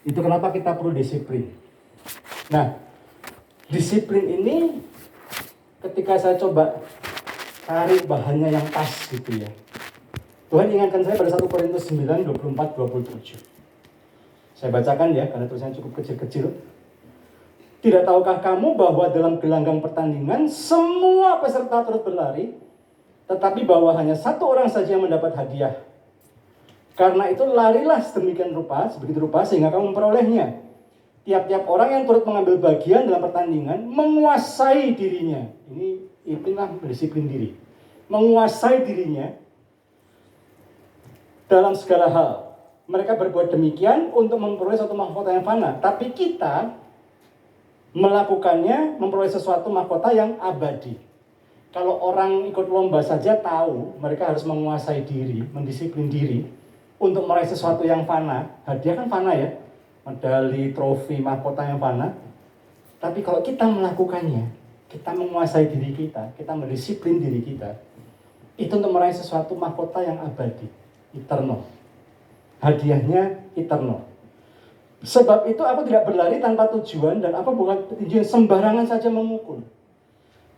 Itu kenapa kita perlu disiplin. Nah, disiplin ini ketika saya coba cari bahannya yang pas gitu ya. Tuhan ingatkan saya pada 1 Korintus 9, 24, 27. Saya bacakan ya, karena tulisannya cukup kecil-kecil. Tidak tahukah kamu bahwa dalam gelanggang pertandingan semua peserta turut berlari, tetapi bahwa hanya satu orang saja yang mendapat hadiah. Karena itu larilah sedemikian rupa, sebegitu rupa sehingga kamu memperolehnya. Tiap-tiap orang yang turut mengambil bagian dalam pertandingan menguasai dirinya. Inilah disiplin diri. Menguasai dirinya dalam segala hal. Mereka berbuat demikian untuk memperoleh suatu mahkota yang fana. Tapi kita melakukannya memperoleh sesuatu mahkota yang abadi. Kalau orang ikut lomba saja tahu mereka harus menguasai diri, mendisiplin diri untuk meraih sesuatu yang fana. Hadiah kan fana ya, medali, trofi, mahkota yang fana. Tapi kalau kita melakukannya, kita menguasai diri kita mendisiplin diri kita, itu untuk meraih sesuatu mahkota yang abadi, eternal. Hadiahnya eternal. Sebab itu aku tidak berlari tanpa tujuan dan aku bukan petinju sembarangan saja memukul.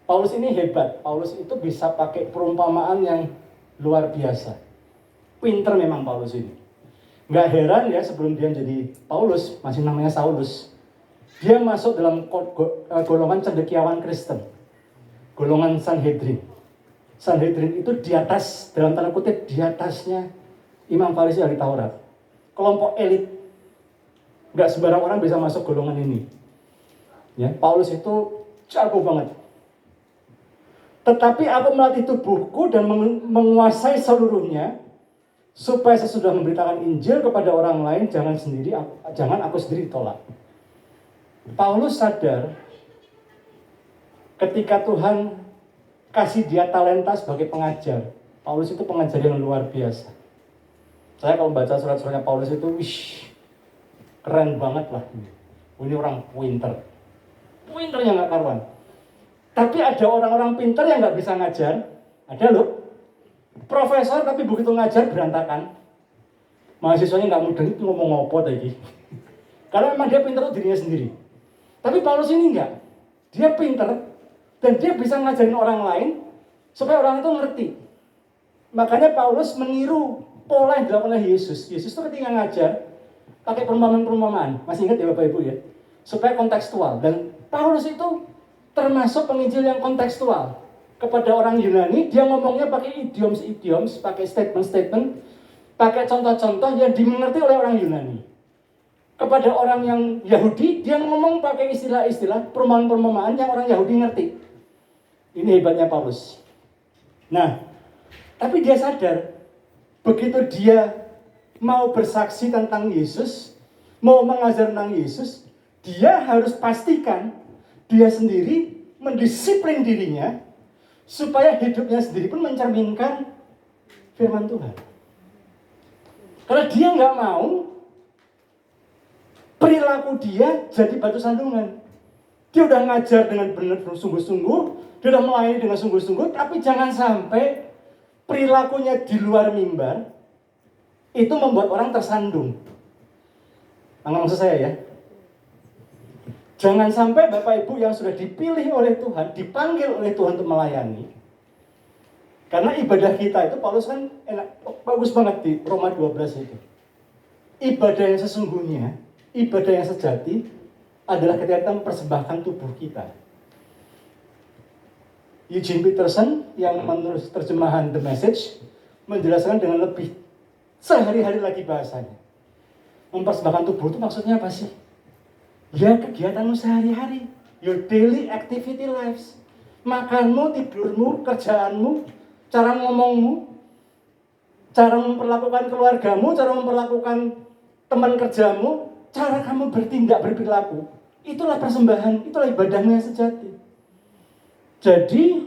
Paulus ini hebat. Paulus itu bisa pakai perumpamaan yang luar biasa. Pinter memang Paulus ini. Nggak heran ya sebelum dia jadi Paulus, masih namanya Saulus. Dia masuk dalam golongan cendekiawan Kristen. Golongan Sanhedrin. Sanhedrin itu di atas, dalam tanda kutip, di atasnya Imam Farisi ahli Taurat. Kelompok elit. Nggak sembarang orang bisa masuk golongan ini. Ya, Paulus itu jago banget. Tetapi aku melatih tubuhku dan menguasai seluruhnya, supaya sesudah memberitakan Injil kepada orang lain, jangan aku sendiri tolak. Paulus sadar ketika Tuhan kasih dia talenta sebagai pengajar. Paulus itu pengajar yang luar biasa. Saya kalau baca surat-suratnya Paulus itu, keren banget lah. Ini orang pinter. Pinternya nggak karuan. Tapi ada orang-orang pinter yang nggak bisa ngajar. Ada loh. Profesor tapi begitu ngajar berantakan. Mahasiswanya nggak mudeng itu ngomong apa tadi. Karena memang dia pinter itu dirinya sendiri. Tapi Paulus ini enggak. Dia pinter dan dia bisa ngajarin orang lain supaya orang itu ngerti. Makanya Paulus meniru pola yang dilakukan oleh Yesus. Yesus itu ketika ngajar pakai perumpamaan-perumpamaan. Masih ingat ya Bapak Ibu ya? Supaya kontekstual. Dan Paulus itu termasuk penginjil yang kontekstual. Kepada orang Yunani, dia ngomongnya pakai idioms, pakai statement-statement, pakai contoh-contoh yang dimengerti oleh orang Yunani. Kepada orang yang Yahudi, dia ngomong pakai istilah-istilah, perumpamaan-perumpamaan yang orang Yahudi ngerti. Ini hebatnya Paulus. Nah, tapi dia sadar, begitu dia mau bersaksi tentang Yesus, mau mengajar tentang Yesus, dia harus pastikan dia sendiri mendisiplin dirinya supaya hidupnya sendiri pun mencerminkan firman Tuhan. Karena dia nggak mau perilaku dia jadi batu sandungan. Dia udah ngajar dengan benar sungguh-sungguh, dia udah melayani dengan sungguh-sungguh, tapi jangan sampai perilakunya di luar mimbar itu membuat orang tersandung. Maksud saya ya, jangan sampai Bapak Ibu yang sudah dipilih oleh Tuhan, dipanggil oleh Tuhan untuk melayani. Karena ibadah kita itu, Paulus kan bagus banget di Roma 12 itu. Ibadah yang sesungguhnya, ibadah yang sejati adalah ketika kita mempersembahkan tubuh kita. Eugene Peterson yang menulis terjemahan The Message menjelaskan dengan lebih sehari-hari lagi bahasanya. Mempersembahkan tubuh itu maksudnya apa sih? Ya kegiatanmu sehari-hari, your daily activity lives. Makanmu, tidurmu, kerjaanmu, cara ngomongmu, cara memperlakukan keluargamu, cara memperlakukan teman kerjamu, cara kamu bertindak, berperilaku. Itulah persembahan, itulah ibadahmu yang sejati. Jadi,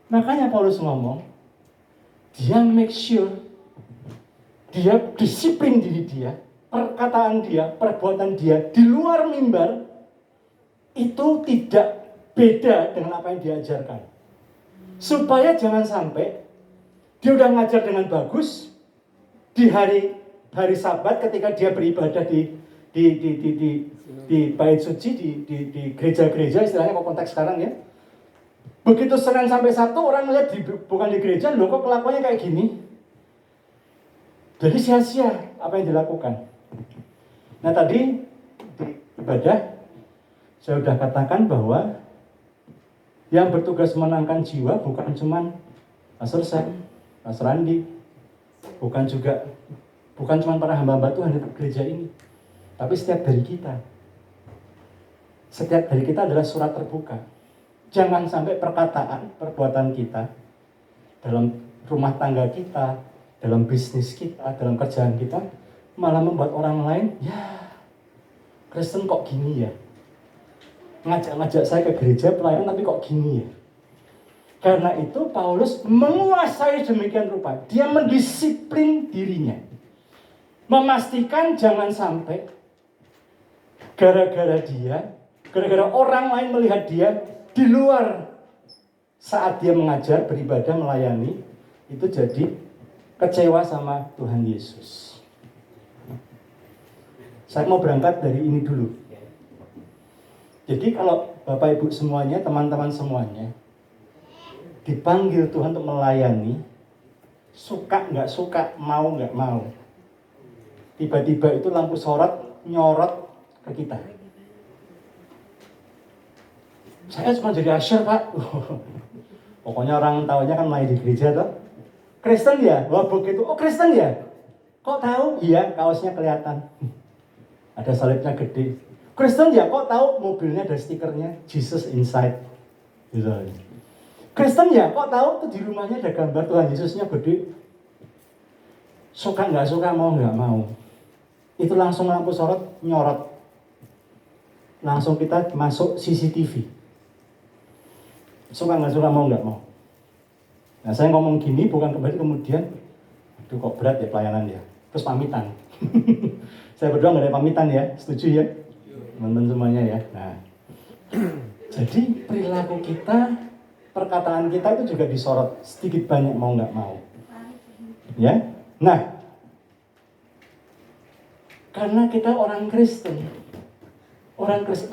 makanya Paulus ngomong, dia make sure, dia disiplin diri dia, perkataan dia, perbuatan dia di luar mimbar itu tidak beda dengan apa yang diajarkan. Supaya jangan sampai dia udah ngajar dengan bagus, di hari hari Sabat ketika dia beribadah di bait suci, di gereja-gereja, istilahnya kalau konteks sekarang ya. Begitu Senin sampai Sabtu orang melihat bukan di gereja, loh kok kelakuannya kayak gini. Jadi sia-sia apa yang dilakukan. Nah tadi di ibadah saya sudah katakan bahwa yang bertugas menangkan jiwa bukan cuma Pastor Sam, Pastor Andi, bukan cuma para hamba-hamba Tuhan di gereja ini, tapi setiap dari kita. Setiap dari kita adalah surat terbuka. Jangan sampai perkataan, perbuatan kita dalam rumah tangga kita, dalam bisnis kita, dalam kerjaan kita malah membuat orang lain, ya Kristen kok gini ya, ngajak-ngajak saya ke gereja pelayanan tapi kok gini ya. Karena itu Paulus menguasai demikian rupa. Dia mendisiplin dirinya. Memastikan jangan sampai gara-gara orang lain melihat dia di luar saat dia mengajar, beribadah, melayani, itu jadi kecewa sama Tuhan Yesus. Saya mau berangkat dari ini dulu. Jadi kalau Bapak Ibu semuanya, teman-teman semuanya dipanggil Tuhan untuk melayani, suka nggak suka, mau nggak mau, tiba-tiba itu lampu sorot nyorot ke kita. Saya cuma jadi usher Pak. Pokoknya orang tahunya kan main di gereja toh. Kristen ya? Wah begitu. Oh Kristen ya? Kok tahu? Iya, kaosnya kelihatan. Ada salibnya gede. Kristen ya? Kok tahu? Mobilnya ada stikernya Jesus Inside. Gitu. Kristen ya, kok tahu tuh di rumahnya ada gambar Tuhan Yesusnya gede. Suka nggak suka, mau nggak mau. Itu langsung lampu sorot, nyorot. Langsung kita masuk CCTV. Suka nggak suka, mau nggak mau. Nah saya ngomong gini bukan kembali kemudian, aduh kok berat ya pelayanan ya. Terus pamitan. Saya berdua nggak ada pamitan ya, setuju ya? Teman-teman semuanya ya. Nah, jadi perilaku kita, perkataan kita itu juga disorot sedikit banyak mau nggak mau, ya. Nah, karena kita orang Kristen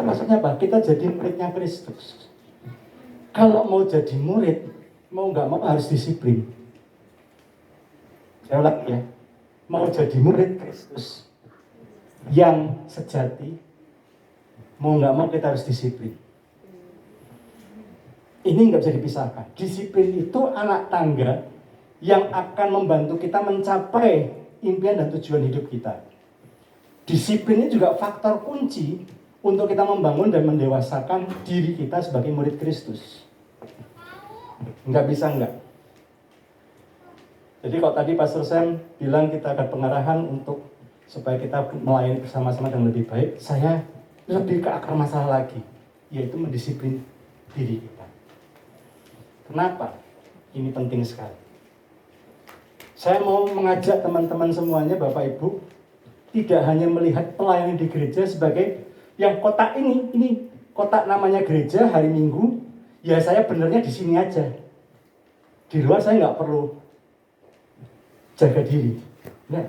maksudnya apa? Kita jadi muridnya Kristus. Kalau mau jadi murid, mau nggak mau harus disiplin. Saya ulang ya, mau jadi murid Kristus yang sejati, mau nggak mau kita harus disiplin. Ini nggak bisa dipisahkan. Disiplin itu anak tangga yang akan membantu kita mencapai impian dan tujuan hidup kita. Disiplin ini juga faktor kunci untuk kita membangun dan mendewasakan diri kita sebagai murid Kristus. Nggak bisa nggak. Jadi kalau tadi Pastor Sam bilang kita akan pengarahan untuk supaya kita melayani bersama-sama dengan lebih baik, saya lebih ke akar masalah lagi, yaitu mendisiplin diri kita. Kenapa? Ini penting sekali. Saya mau mengajak teman-teman semuanya, Bapak Ibu, tidak hanya melihat pelayanan di gereja sebagai yang kotak ini kotak namanya gereja hari Minggu, ya saya benernya di sini aja. Di luar saya nggak perlu jaga diri. Nah,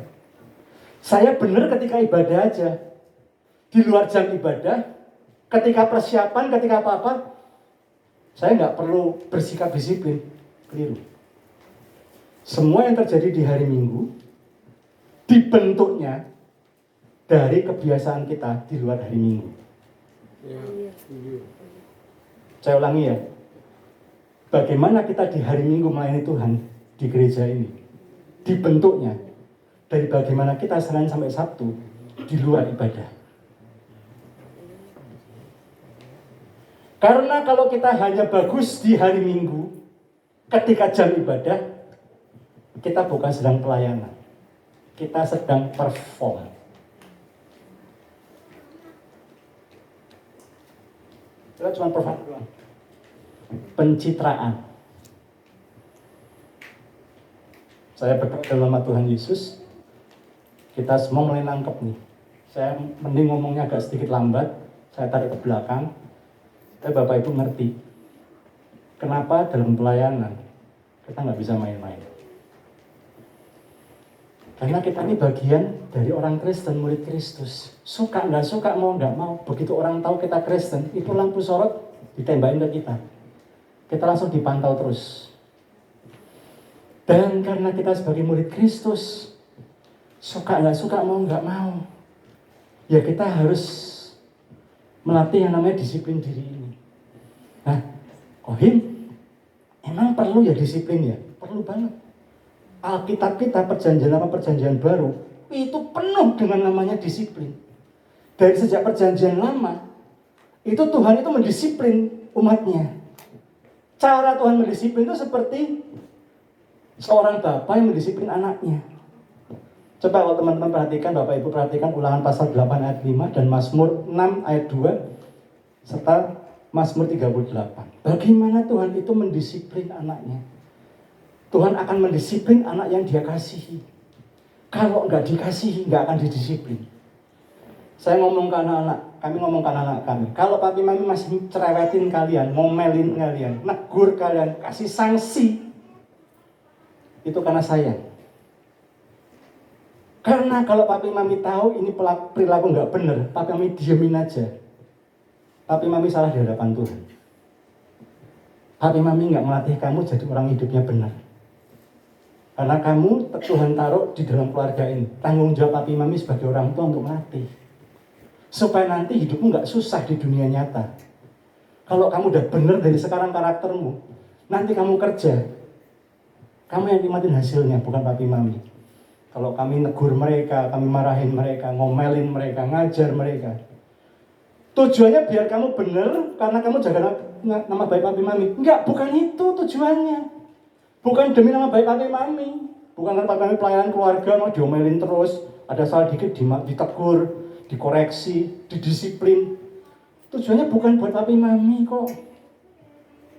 saya bener ketika ibadah aja. Di luar jam ibadah, ketika persiapan, ketika apa-apa, saya nggak perlu bersikap disiplin, keliru. Semua yang terjadi di hari Minggu dibentuknya dari kebiasaan kita di luar hari Minggu. Saya ulangi ya, bagaimana kita di hari Minggu melayani Tuhan di gereja ini dibentuknya dari bagaimana kita Senin sampai Sabtu di luar ibadah. Karena kalau kita hanya bagus di hari Minggu, ketika jam ibadah, kita bukan sedang pelayanan. Kita sedang perform. Kita cuma perform doang. Pencitraan. Saya berkata dalam nama Tuhan Yesus, kita semua mulai nangkep nih. Saya mending ngomongnya agak sedikit lambat, saya tarik ke belakang. Tapi Bapak Ibu ngerti, kenapa dalam pelayanan kita nggak bisa main-main. Karena kita ini bagian dari orang Kristen, murid Kristus. Suka nggak suka, mau nggak mau. Begitu orang tahu kita Kristen, itu lampu sorot ditembakin ke kita. Kita langsung dipantau terus. Dan karena kita sebagai murid Kristus, suka nggak suka, mau nggak mau, ya kita harus melatih yang namanya disiplin diri ini. Nah, Kohim, emang perlu ya disiplin ya? Perlu banget. Alkitab kita, perjanjian lama, perjanjian baru, itu penuh dengan namanya disiplin. Dari sejak perjanjian lama, itu Tuhan itu mendisiplin umatnya. Cara Tuhan mendisiplin itu seperti seorang bapak yang mendisiplin anaknya. Coba kalau teman-teman perhatikan, Bapak Ibu perhatikan Ulangan pasal 8 ayat 5 dan Mazmur 6 ayat 2 serta Mazmur 38. Bagaimana Tuhan itu mendisiplin anaknya? Tuhan akan mendisiplin anak yang dia kasihi. Kalau nggak dikasihi, nggak akan didisiplin. Saya ngomong ke anak-anak, kami ngomong ke anak-anak kami, kalau papi mami masih cerewetin kalian, ngomelin kalian, negur kalian, kasih sanksi, itu karena sayang. Karena kalau papi mami tahu ini perilaku nggak benar, papi mami diemin aja. Papi mami salah di hadapan Tuhan. Papi mami nggak melatih kamu jadi orang hidupnya benar. Karena kamu Tuhan taruh di dalam keluarga ini. Tanggung jawab papi mami sebagai orang tua untuk melatih. Supaya nanti hidupmu nggak susah di dunia nyata. Kalau kamu udah benar dari sekarang karaktermu, nanti kamu kerja, kamu yang nikmatin hasilnya, bukan papi mami. Kalau kami negur mereka, kami marahin mereka, ngomelin mereka, ngajar mereka, tujuannya biar kamu benar, karena kamu jaga nama baik papi mami. Enggak, bukan itu tujuannya. Bukan demi nama baik papi mami. Bukan karena papi mami pelayanan keluarga, mau diomelin terus, ada salah dikit ditegur, dikoreksi, didisiplin. Tujuannya bukan buat papi mami kok.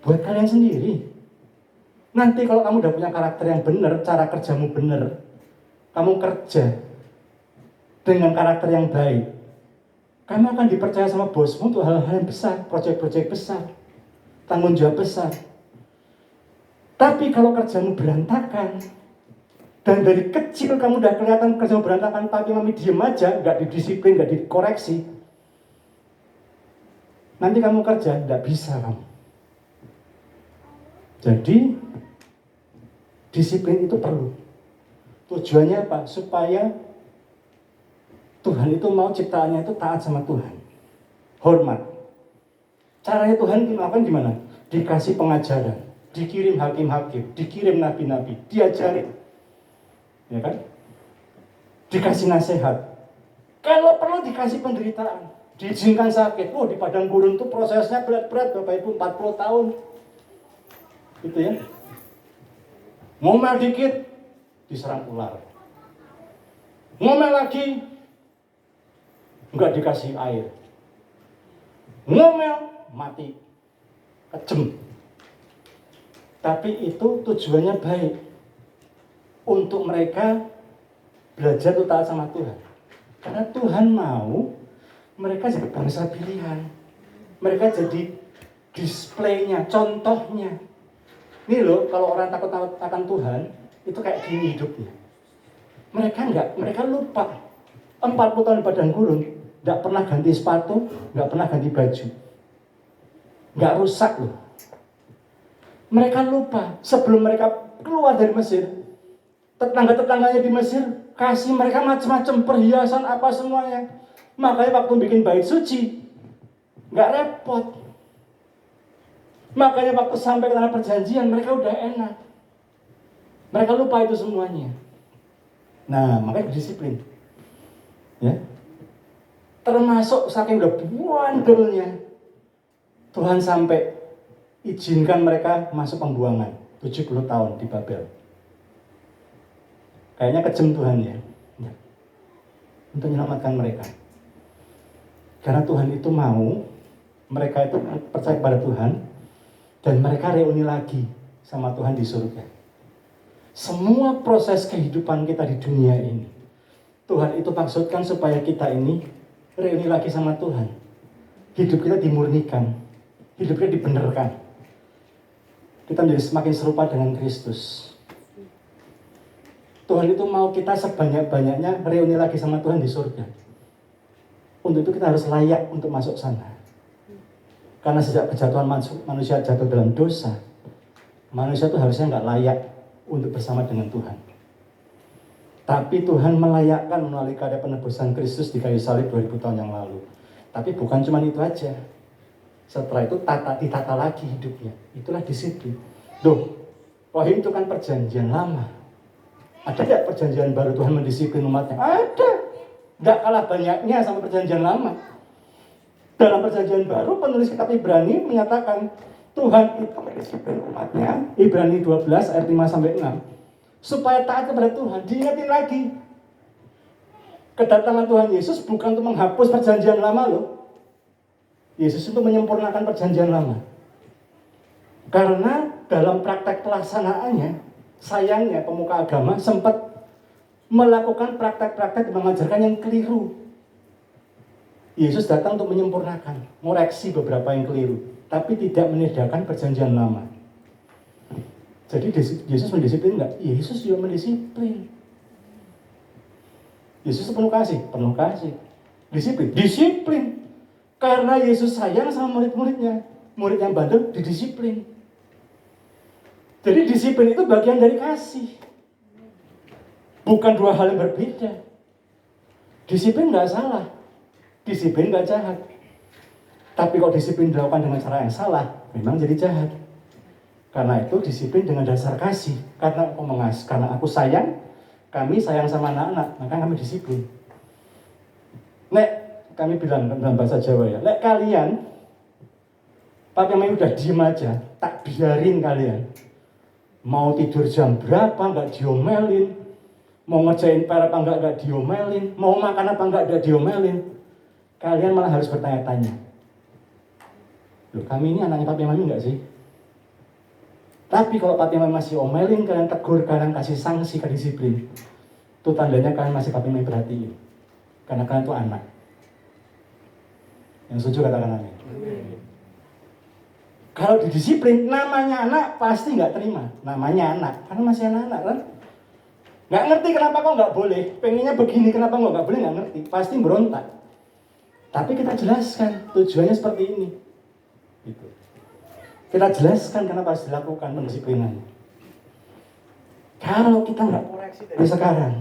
Buat kalian sendiri. Nanti kalau kamu udah punya karakter yang benar, cara kerjamu benar, kamu kerja dengan karakter yang baik, kamu akan dipercaya sama bosmu untuk hal-hal yang besar, proyek-proyek besar, tanggung jawab besar. Tapi kalau kerjamu berantakan, dan dari kecil kamu udah kelihatan kerjamu berantakan, papi mami diem aja, nggak didisiplin, nggak dikoreksi, nanti kamu kerja, nggak bisa kamu. Jadi, disiplin itu perlu. Tujuannya apa? Supaya Tuhan itu mau ciptaannya itu taat sama Tuhan. Hormat. Caranya Tuhan melakukan gimana? Dikasih pengajaran, dikirim hakim-hakim, dikirim nabi-nabi, diajarin. Ya kan? Dikasih nasihat. Kalau perlu dikasih penderitaan, diizinkan sakit. Di padang gurun itu prosesnya berat-berat, Bapak Ibu, 40 tahun. Gitu ya. Ngomel dikit, diserang ular. Ngomel lagi, enggak dikasih air. Ngomel, mati. Kejem. Tapi itu tujuannya baik. Untuk mereka belajar taat sama Tuhan. Karena Tuhan mau mereka jadi bangsa pilihan. Mereka jadi displaynya, contohnya. Ini loh, kalau orang takut akan Tuhan, itu kayak gini hidupnya. Mereka lupa. 40 tahun di padang gurun, nggak pernah ganti sepatu, nggak pernah ganti baju. Nggak rusak loh. Mereka lupa, sebelum mereka keluar dari Mesir, tetangga-tetangganya di Mesir kasih mereka macam-macam perhiasan apa semuanya. Makanya waktu bikin bait suci, nggak repot. Makanya waktu sampai ke tanah perjanjian, mereka udah enak. Mereka lupa itu semuanya. Nah, makanya disiplin. Ya. Termasuk saking udah bandelnya, Tuhan sampai izinkan mereka masuk pembuangan 70 tahun di Babel. Kayaknya kejem Tuhan ya. Untuk menyelamatkan mereka. Karena Tuhan itu mau mereka itu percaya kepada Tuhan. Dan mereka reuni lagi sama Tuhan di surga. Semua proses kehidupan kita di dunia ini, Tuhan itu maksudkan supaya kita ini reuni lagi sama Tuhan. Hidup kita dimurnikan, hidup kita dibenarkan. Kita menjadi semakin serupa dengan Kristus. Tuhan itu mau kita sebanyak-banyaknya reuni lagi sama Tuhan di surga. Untuk itu kita harus layak untuk masuk sana. Karena sejak kejatuhan manusia jatuh dalam dosa, manusia itu harusnya nggak layak untuk bersama dengan Tuhan. Tapi Tuhan melayakkan melalui karya penebusan Kristus di kayu salib 2000 tahun yang lalu. Tapi bukan cuma itu aja. Setelah itu ditata lagi hidupnya. Itulah disiplin. Wahyu itu kan perjanjian lama. Ada tidak perjanjian baru Tuhan mendisiplin umatnya? Ada. Nggak kalah banyaknya sama perjanjian lama. Dalam perjanjian baru penulis kitab Ibrani menyatakan Tuhan itu mendisiplin umatnya. Ibrani 12 ayat 5-6. Supaya taat kepada Tuhan. Diingatin lagi. Kedatangan Tuhan Yesus bukan untuk menghapus perjanjian lama loh. Yesus itu menyempurnakan perjanjian lama. Karena dalam praktek pelaksanaannya, sayangnya pemuka agama sempat melakukan praktek-praktek mengajarkan yang keliru. Yesus datang untuk menyempurnakan, ngoreksi beberapa yang keliru, tapi tidak menyediakan perjanjian lama. Jadi Yesus mendisiplin enggak? Yesus juga mendisiplin. Yesus penuh kasih. Disiplin. Karena Yesus sayang sama murid-muridnya. Murid yang bandel didisiplin. Jadi disiplin itu bagian dari kasih. Bukan dua hal yang berbeda. Disiplin nggak salah. Disiplin nggak jahat. Tapi kalau disiplin dilakukan dengan cara yang salah, memang jadi jahat. Karena itu disiplin dengan dasar kasih. Karena aku sayang, kami sayang sama anak-anak, maka kami disiplin. Kami bilang dalam bahasa Jawa ya, kalian, Pak yang udah diem aja, tak biarin kalian. Mau tidur jam berapa, nggak diomelin. Mau ngerjain PR apa nggak diomelin. Mau makan apa nggak diomelin. Kalian malah harus bertanya-tanya. Loh, kami ini anaknya Pak Mami nggak sih? Tapi kalau Pak Mami masih omelin, kalian tegur, kalian kasih sanksi, kedisiplin. Itu tandanya kalian masih Pak Mami perhatiin. Karena kalian itu anak. Yang setuju katakan amin. Kalau didisiplin, namanya anak pasti nggak terima. Namanya anak, karena masih anak-anak kan. Nggak ngerti kenapa kok nggak boleh. Pengennya begini, kenapa kok nggak boleh, nggak ngerti. Pasti berontak. Tapi kita jelaskan, tujuannya seperti ini. Gitu. Kita jelaskan kenapa harus dilakukan pendisiplinan. Kalau kita nggak koreksi dari sekarang,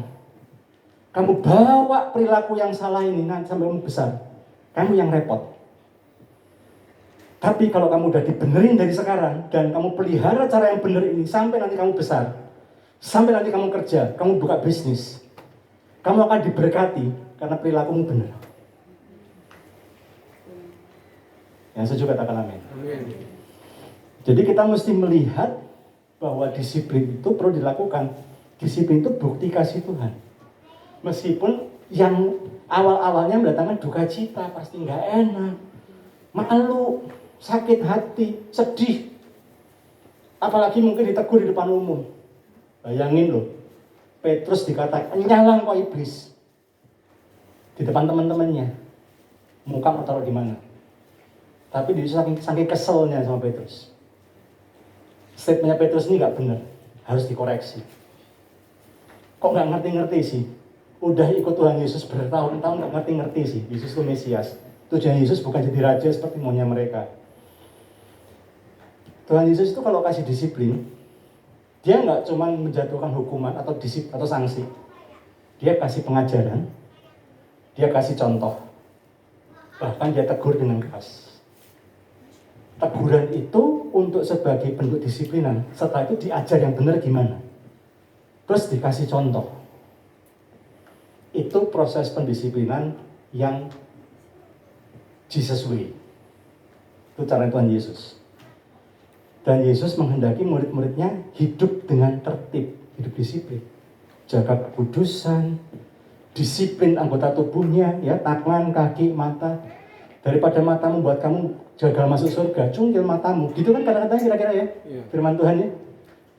kamu bawa perilaku yang salah ini nanti sampai kamu besar, kamu yang repot. Tapi kalau kamu udah dibenerin dari sekarang dan kamu pelihara cara yang benar ini sampai nanti kamu besar, sampai nanti kamu kerja, kamu buka bisnis, kamu akan diberkati karena perilakumu benar. Yang setuju katakan amin. Jadi kita mesti melihat bahwa disiplin itu perlu dilakukan. Disiplin itu bukti kasih Tuhan. Meskipun yang awal-awalnya mendatangkan duka cita, pasti nggak enak, malu, sakit hati, sedih. Apalagi mungkin ditegur di depan umum. Bayangin loh, Petrus dikatakan nyalang kok iblis di depan teman-temannya. Muka mau taruh di mana? Tapi dia saking keselnya sama Petrus. Statementnya Petrus ini nggak benar, harus dikoreksi. Kok nggak ngerti-ngerti sih? Udah ikut Tuhan Yesus bertahun-tahun nggak ngerti-ngerti sih. Yesus itu Mesias. Tujuan Yesus bukan jadi raja seperti maunya mereka. Tuhan Yesus itu kalau kasih disiplin, dia nggak cuma menjatuhkan hukuman atau atau sanksi. Dia kasih pengajaran, dia kasih contoh, bahkan dia tegur dengan keras. Teguran itu untuk sebagai bentuk disiplinan. Setelah itu diajar yang benar gimana. Terus dikasih contoh. Itu proses pendisiplinan yang Jesus way. Itu cara Tuhan Yesus. Dan Yesus menghendaki murid-muridnya hidup dengan tertib, hidup disiplin. Jaga kekudusan, disiplin anggota tubuhnya, ya, tangan, kaki, mata. Daripada matamu buat kamu gagal masuk surga, cungkil matamu. Gitu kan kata-katanya kira-kira ya, firman Tuhan ya.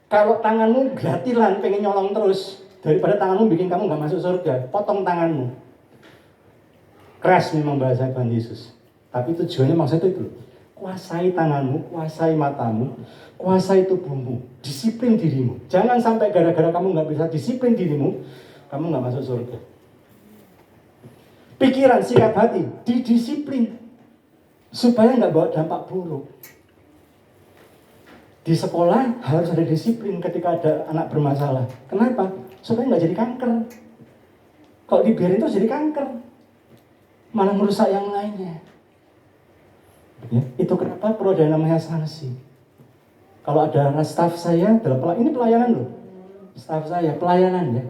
Kalau tanganmu gratilan, pengen nyolong terus, daripada tanganmu bikin kamu gak masuk surga, potong tanganmu. Keras memang bahasa Tuhan Yesus. Tapi tujuannya maksudnya itu. Kuasai tanganmu, kuasai matamu, kuasai tubuhmu, disiplin dirimu. Jangan sampai gara-gara kamu nggak bisa disiplin dirimu, kamu nggak masuk surga. Pikiran, sikap hati, didisiplin supaya nggak bawa dampak buruk. Di sekolah harus ada disiplin ketika ada anak bermasalah. Kenapa? Supaya nggak jadi kanker. Kalau dibiarin terus jadi kanker, malah merusak yang lainnya. Ya, itu kenapa perlu ada namanya sanksi. Kalau ada staf saya dalam ini pelayanan loh, staf saya pelayanan ya.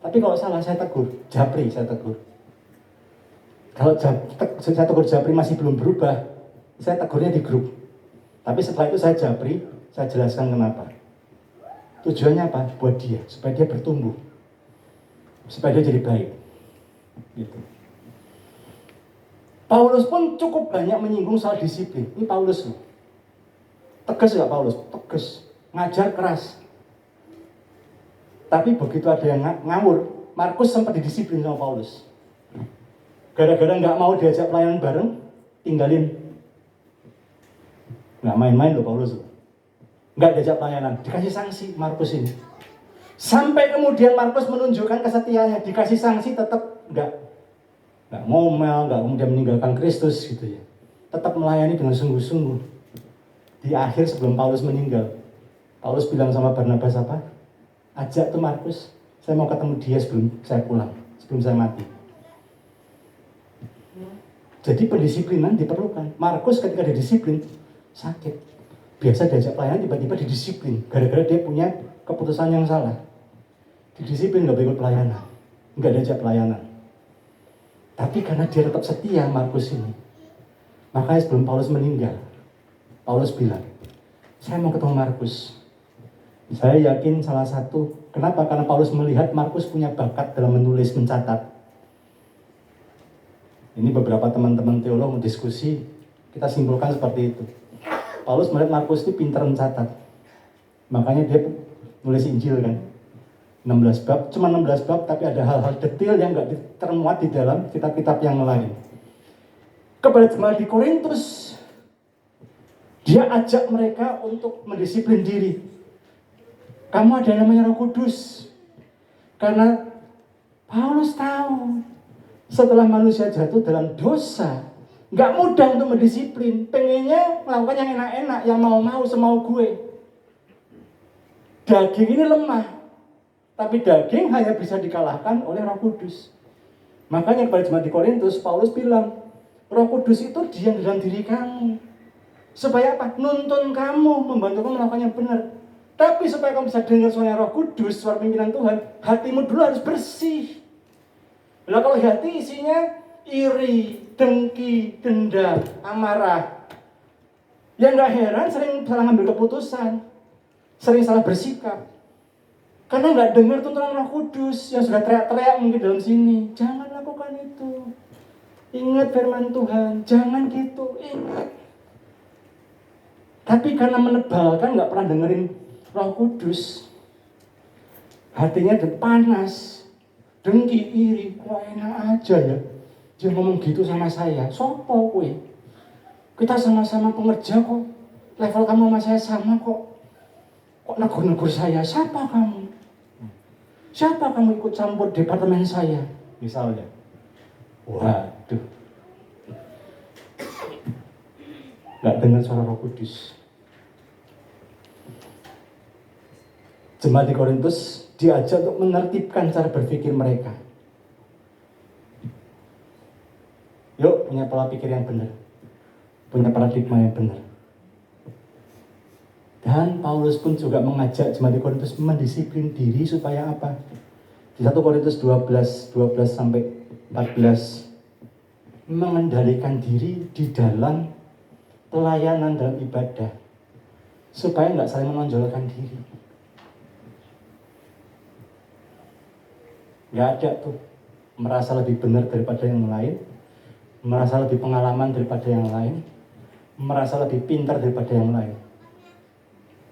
Tapi kalau salah saya tegur, japri saya tegur. Kalau saya tegur japri masih belum berubah, saya tegurnya di grup. Tapi setelah itu saya japri, saya jelaskan kenapa. Tujuannya apa? Buat dia, supaya dia bertumbuh, supaya dia jadi baik. Gitu. Paulus pun cukup banyak menyinggung soal disiplin. Ini Paulus loh. Tegas nggak Paulus? Tegas. Ngajar keras. Tapi begitu ada yang ngawur, Markus sempat didisiplin sama Paulus. Gara-gara nggak mau diajak pelayanan bareng, tinggalin. Nggak main-main loh Paulus loh. Nggak diajak pelayanan, dikasih sanksi Markus ini. Sampai kemudian Markus menunjukkan kesetiaannya, dikasih sanksi tetap nggak ngomel, nggak kemudian meninggalkan Kristus gitu ya. Tetap melayani dengan sungguh-sungguh. Di akhir sebelum Paulus meninggal, Paulus bilang sama Barnabas apa? Ajak tuh Markus, saya mau ketemu dia sebelum saya pulang, sebelum saya mati. Jadi pendisiplinan diperlukan. Markus ketika didisiplin, sakit. Biasa diajak pelayanan, tiba-tiba didisiplin. Gara-gara dia punya keputusan yang salah. Didisiplin nggak ikut pelayanan, nggak diajak pelayanan. Tapi karena dia tetap setia Markus ini, makanya sebelum Paulus meninggal, Paulus bilang, saya mau ketemu Markus. Saya yakin salah satu, kenapa? Karena Paulus melihat Markus punya bakat dalam menulis, mencatat. Ini beberapa teman-teman teolog diskusi, kita simpulkan seperti itu. Paulus melihat Markus ini pintar mencatat. Makanya dia nulis Injil kan. 16 bab, cuma 16 bab, tapi ada hal-hal detail yang nggak termuat di dalam kitab-kitab yang lain. Kepada jemaat di Korintus, dia ajak mereka untuk mendisiplin diri. Kamu ada yang namanya Roh Kudus. Karena Paulus tahu, setelah manusia jatuh dalam dosa, nggak mudah untuk mendisiplin. Pengennya melakukan yang enak-enak, yang mau-mau, semau gue. Daging ini lemah. Tapi daging hanya bisa dikalahkan oleh Roh Kudus. Makanya kepada jemaat di Korintus, Paulus bilang, Roh Kudus itu diam dalam diri kamu. Supaya apa? Nuntun kamu, membantu kamu melakukan yang benar. Tapi supaya kamu bisa dengar suara Roh Kudus, suara pimpinan Tuhan, hatimu dulu harus bersih. Nah kalau hati isinya iri, dengki, dendam, amarah, ya nggak heran sering salah ngambil keputusan, sering salah bersikap. Karena nggak dengar tuntunan Roh Kudus yang sudah teriak-teriak mungkin dalam sini. Jangan lakukan itu. Ingat firman Tuhan. Jangan gitu. Ingat. Tapi karena menebalkan nggak pernah dengerin Roh Kudus, hatinya panas, dengki, iri. Wah enak aja ya. Dia ngomong gitu sama saya. Sopo kue? Kita sama-sama pengerja kok. Level kamu sama saya sama kok. Kok negur-negur saya? Siapa kamu? Siapa kamu ikut campur departemen saya? Misalnya. Waduh. Gak dengar suara Roh Kudus. Jemaat di Korintus diajak untuk menertibkan cara berpikir mereka. Yuk punya pola pikir yang benar. Punya paradigma yang benar. Dan Paulus pun juga mengajak jemaat di Korintus mendisiplin diri supaya apa? Di 1 Korintus 12 sampai 14 mengendalikan diri di dalam pelayanan dalam ibadah supaya nggak saling menonjolkan diri. Nggak ada tuh merasa lebih benar daripada yang lain, merasa lebih pengalaman daripada yang lain, merasa lebih pintar daripada yang lain.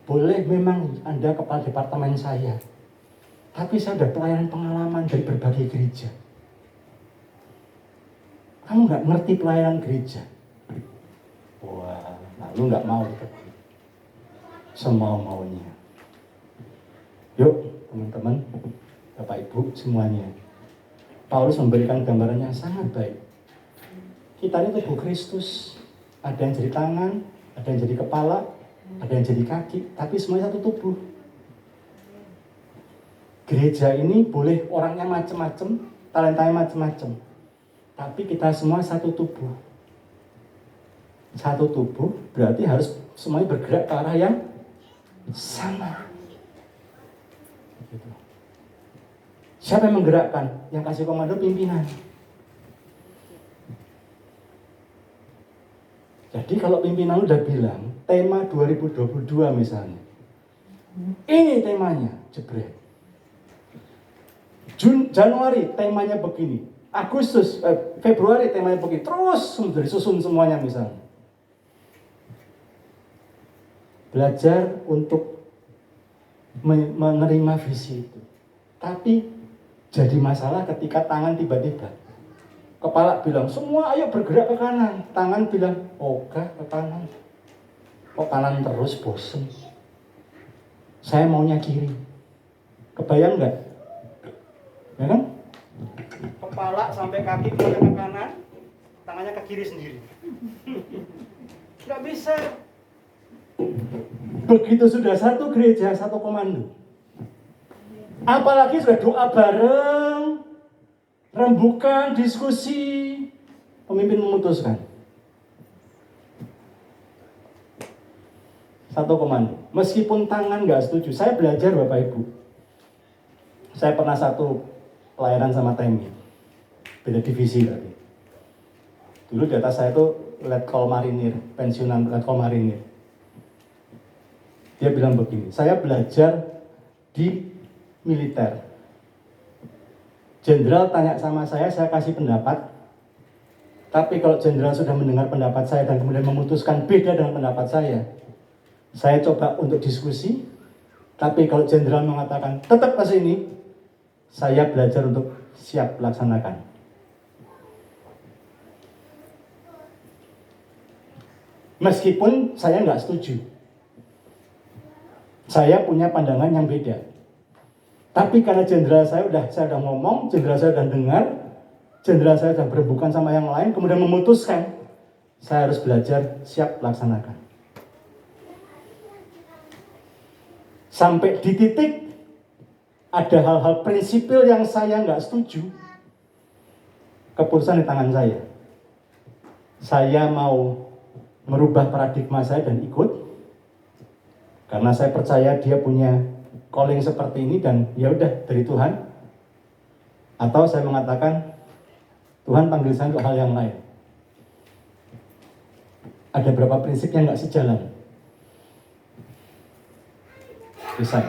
Boleh memang Anda kepala departemen saya, tapi saya sudah pelayanan pengalaman dari berbagai gereja. Kamu nggak ngerti pelayanan gereja. Wah, Lalu nggak mau semau-maunya. Yuk teman-teman, Bapak Ibu semuanya. Paulus memberikan gambaran yang sangat baik. Kita ini tubuh Kristus. Ada yang jadi tangan, ada yang jadi kepala, ada yang jadi kaki, tapi semuanya satu tubuh. Gereja ini boleh orangnya macam-macam, talentanya macam-macam, tapi kita semua satu tubuh. Satu tubuh berarti harus semuanya bergerak ke arah yang sama. Gitu. Siapa yang menggerakkan? Yang kasih komando pimpinan. Jadi kalau pimpinan udah bilang tema 2022 misalnya, ini temanya, jebret. Januari temanya begini, Februari temanya begini, terus disusun semuanya misalnya. Belajar untuk menerima visi itu. Tapi jadi masalah ketika tangan tiba-tiba kepala bilang, semua ayo bergerak ke kanan. Tangan bilang, ogah ke kanan. Kok kanan terus, bosen. Saya maunya kiri. Kebayang nggak? Ya kan? Kepala sampai kaki ke kanan, tangannya ke kiri sendiri. Nggak bisa. Begitu sudah satu gereja, satu komando. Apalagi sudah doa bareng, rembukan, diskusi, pemimpin memutuskan. Satu komando. Meskipun tangan nggak setuju, saya belajar Bapak Ibu. Saya pernah satu pelayanan sama TNI, beda divisi tadi. Dulu di atas saya itu Letkol Marinir, pensiunan Letkol Marinir. Dia bilang begini, saya belajar di militer. Jenderal tanya sama saya kasih pendapat. Tapi kalau jenderal sudah mendengar pendapat saya dan kemudian memutuskan beda dengan pendapat saya coba untuk diskusi. Tapi kalau jenderal mengatakan tetap ke sini, saya belajar untuk siap laksanakan. Meskipun saya nggak setuju. Saya punya pandangan yang beda. Tapi karena jenderal saya sudah ngomong, jenderal saya sudah dengar, jenderal saya sudah berbukan sama yang lain, kemudian memutuskan, saya harus belajar siap laksanakan. Sampai di titik ada hal-hal prinsipil yang saya nggak setuju, keputusan di tangan saya. Saya mau merubah paradigma saya dan ikut, karena saya percaya dia punya calling seperti ini dan ya udah dari Tuhan. Atau saya mengatakan Tuhan panggil saya untuk hal yang lain. Ada berapa prinsip yang nggak sejalan? Resign.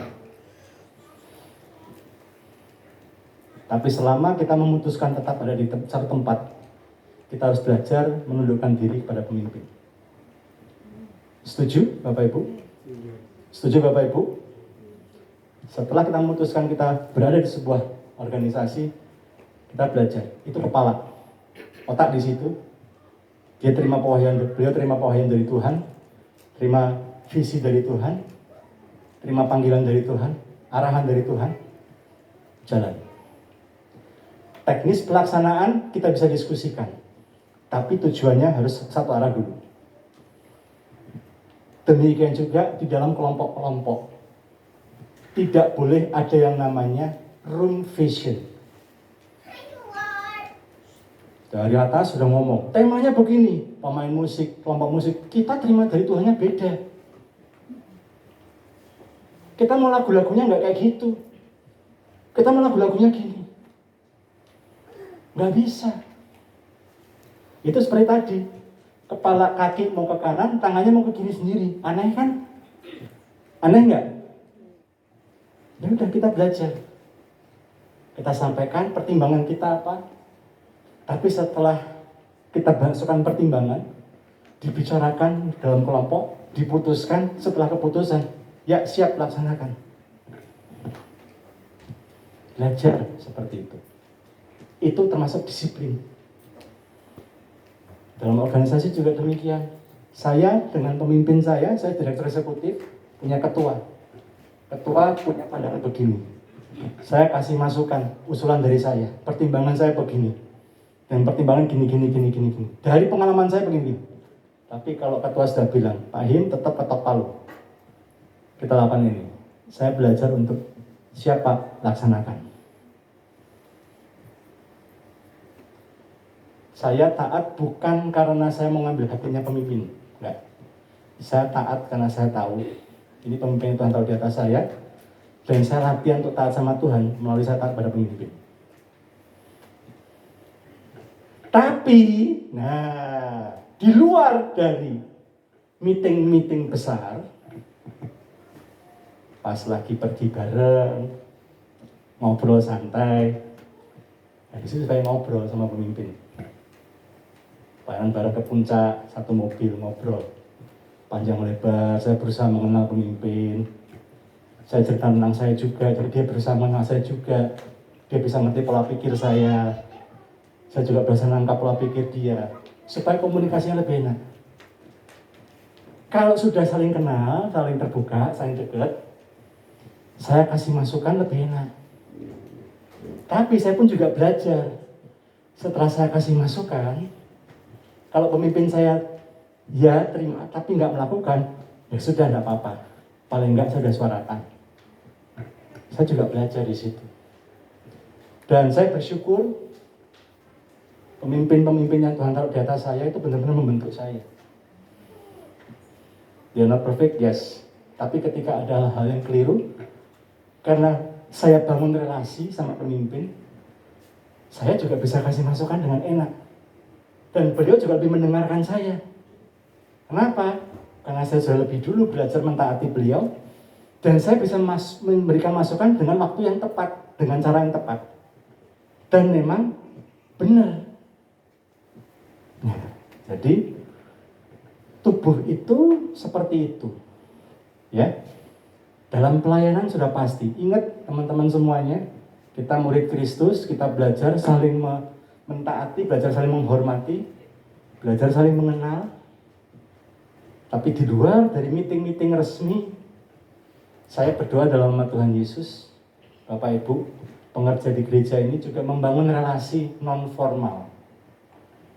Tapi selama kita memutuskan tetap ada di satu tempat, kita harus belajar menundukkan diri kepada pemimpin. Setuju Bapak Ibu? Setuju Bapak Ibu? Setelah kita memutuskan kita berada di sebuah organisasi, kita belajar. Itu kepala, otak di situ. Beliau terima pewahyuan dari Tuhan, terima visi dari Tuhan, terima panggilan dari Tuhan, arahan dari Tuhan, jalan. Teknis pelaksanaan kita bisa diskusikan, tapi tujuannya harus satu arah dulu. Demikian juga di dalam kelompok-kelompok. Tidak boleh ada yang namanya room vision. Dari atas sudah ngomong, temanya begini, pemain musik, kelompok musik, kita terima dari Tuhannya beda. Kita mau lagu-lagunya nggak kayak gitu. Kita mau lagu-lagunya gini. Nggak bisa. Itu seperti tadi, kepala kaki mau ke kanan, tangannya mau ke kiri sendiri. Aneh kan? Aneh nggak? Ya udah kita belajar. Kita sampaikan pertimbangan kita apa. Tapi setelah kita masukkan pertimbangan, dibicarakan dalam kelompok, diputuskan, setelah keputusan, ya siap laksanakan. Belajar seperti itu. Itu termasuk disiplin. Dalam organisasi juga demikian. Saya dengan pemimpin saya direktur eksekutif, punya ketua. Ketua punya pandangan begini. Saya kasih masukan, usulan dari saya, pertimbangan saya begini. Dan pertimbangan gini. Dari pengalaman saya begini. Tapi kalau ketua sudah bilang, Pak Him tetap ketok palu. Kita lakukan ini. Saya belajar untuk siapa laksanakan. Saya taat bukan karena saya mau ngambil hatinya pemimpin. Enggak. Saya taat karena saya tahu ini pemimpin Tuhan tahu di atas saya. Dan saya latihan untuk taat sama Tuhan melalui saya taat pada pemimpin. Tapi, di luar dari meeting-meeting besar, pas lagi pergi bareng, ngobrol santai, di situ saya ngobrol sama pemimpin. Bareng-bareng ke puncak, satu mobil ngobrol, panjang lebar, saya berusaha mengenal pemimpin. Saya cerita tentang saya juga, jadi dia berusaha mengenal saya juga. Dia bisa ngerti pola pikir saya. Saya juga bisa nangkap pola pikir dia, supaya komunikasinya lebih enak. Kalau sudah saling kenal, saling terbuka, saling dekat, saya kasih masukan lebih enak. Tapi saya pun juga belajar. Setelah saya kasih masukan, kalau pemimpin saya ya terima, tapi nggak melakukan, ya sudah nggak apa-apa. Paling nggak saya sudah suarakan. Saya juga belajar di situ. Dan saya bersyukur pemimpin-pemimpin yang Tuhan taruh di atas saya itu benar-benar membentuk saya. They are not perfect, yes. Tapi ketika ada hal yang keliru, karena saya bangun relasi sama pemimpin, saya juga bisa kasih masukan dengan enak. Dan beliau juga lebih mendengarkan saya. Kenapa? Karena saya sudah lebih dulu belajar mentaati beliau, dan saya bisa memberikan masukan dengan waktu yang tepat, dengan cara yang tepat. Dan memang benar. Jadi tubuh itu seperti itu, ya. Dalam pelayanan sudah pasti. Ingat teman-teman semuanya, kita murid Kristus, kita belajar saling mentaati, belajar saling menghormati, belajar saling mengenal. Tapi di luar dari meeting-meeting resmi, saya berdoa dalam nama Tuhan Yesus, Bapak Ibu, pengerja di gereja ini juga membangun relasi non formal.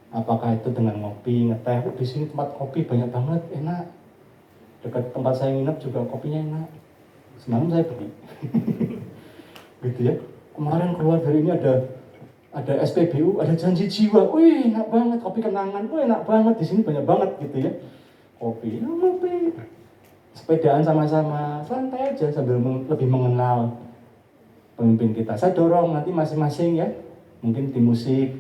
Apakah itu dengan ngopi, ngeteh, di sini tempat kopi banyak banget, enak. Dekat tempat saya nginep juga kopinya enak. Semalam saya beli. Gitu ya. Kemarin keluar dari ini ada SPBU, ada janji jiwa. Wih, enak banget, kopi kenangan. Wih, enak banget, di sini banyak banget gitu ya. Kopi, ngopi. Sepedaan sama-sama, santai aja sambil lebih mengenal pemimpin kita. Saya dorong nanti masing-masing ya, mungkin tim musik,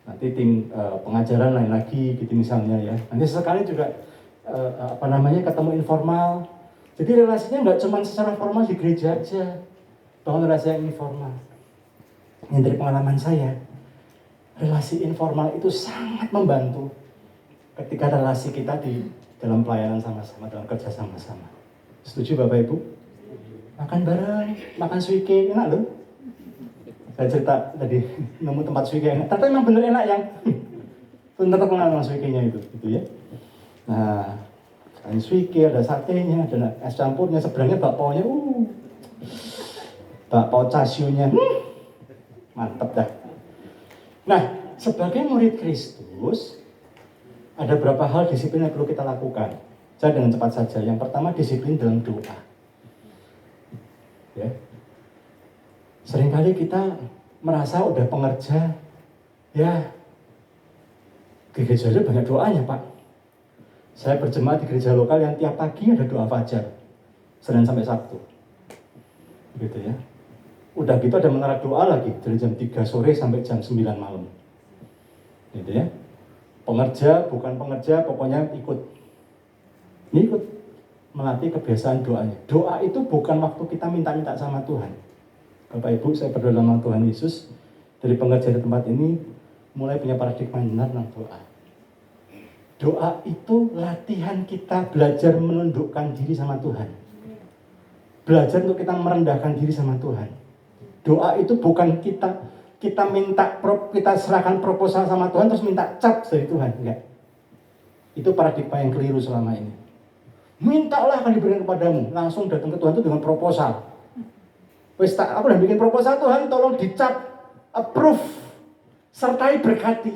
nanti tim pengajaran lain lagi gitu misalnya ya. Nanti sesekali juga ketemu informal. Jadi relasinya nggak cuma secara formal di gereja aja, bangun relasi yang informal. Yang dari pengalaman saya, relasi informal itu sangat membantu ketika relasi kita di dalam pelayanan sama-sama, dalam kerja sama-sama. Setuju Bapak Ibu? Makan bareng, makan suike, enak loh. Saya cerita tadi, nemu tempat suike enak, tapi memang bener enak yang tetap mengenal suikenya itu, gitu ya. Nah, selain suike, ada satenya, ada es campurnya, seberangnya bakpaunya, bakpau casiunya, mantep dah. Nah, sebagai murid Kristus, ada beberapa hal disiplin yang perlu kita lakukan. Saya dengan cepat saja. Yang pertama, disiplin dalam doa. Ya. Seringkali kita merasa udah pengerja, ya di gereja aja banyak doanya Pak. Saya berjemaat di gereja lokal yang tiap pagi ada doa fajar, Senin sampai Sabtu. Gitu ya. Udah gitu ada menara doa lagi dari jam 3 sore sampai jam 9 malam. Gitu ya. Pengerja, bukan pengerja, pokoknya ikut melatih kebiasaan doanya. Doa itu bukan waktu kita minta-minta sama Tuhan. Bapak Ibu, saya berdoa dalam nama Tuhan Yesus, dari pengerja di tempat ini mulai punya paradigma benar tentang doa. Doa itu latihan kita belajar menundukkan diri sama Tuhan. Belajar untuk kita merendahkan diri sama Tuhan. Doa itu bukan kita minta, kita serahkan proposal sama Tuhan terus minta cap dari Tuhan, enggak. Itu paradigma yang keliru selama ini. Mintalah akan diberikan kepadamu. Langsung datang ke Tuhan itu dengan proposal. Wes tak, aku udah bikin proposal, Tuhan tolong dicap, approve, sertai berkati.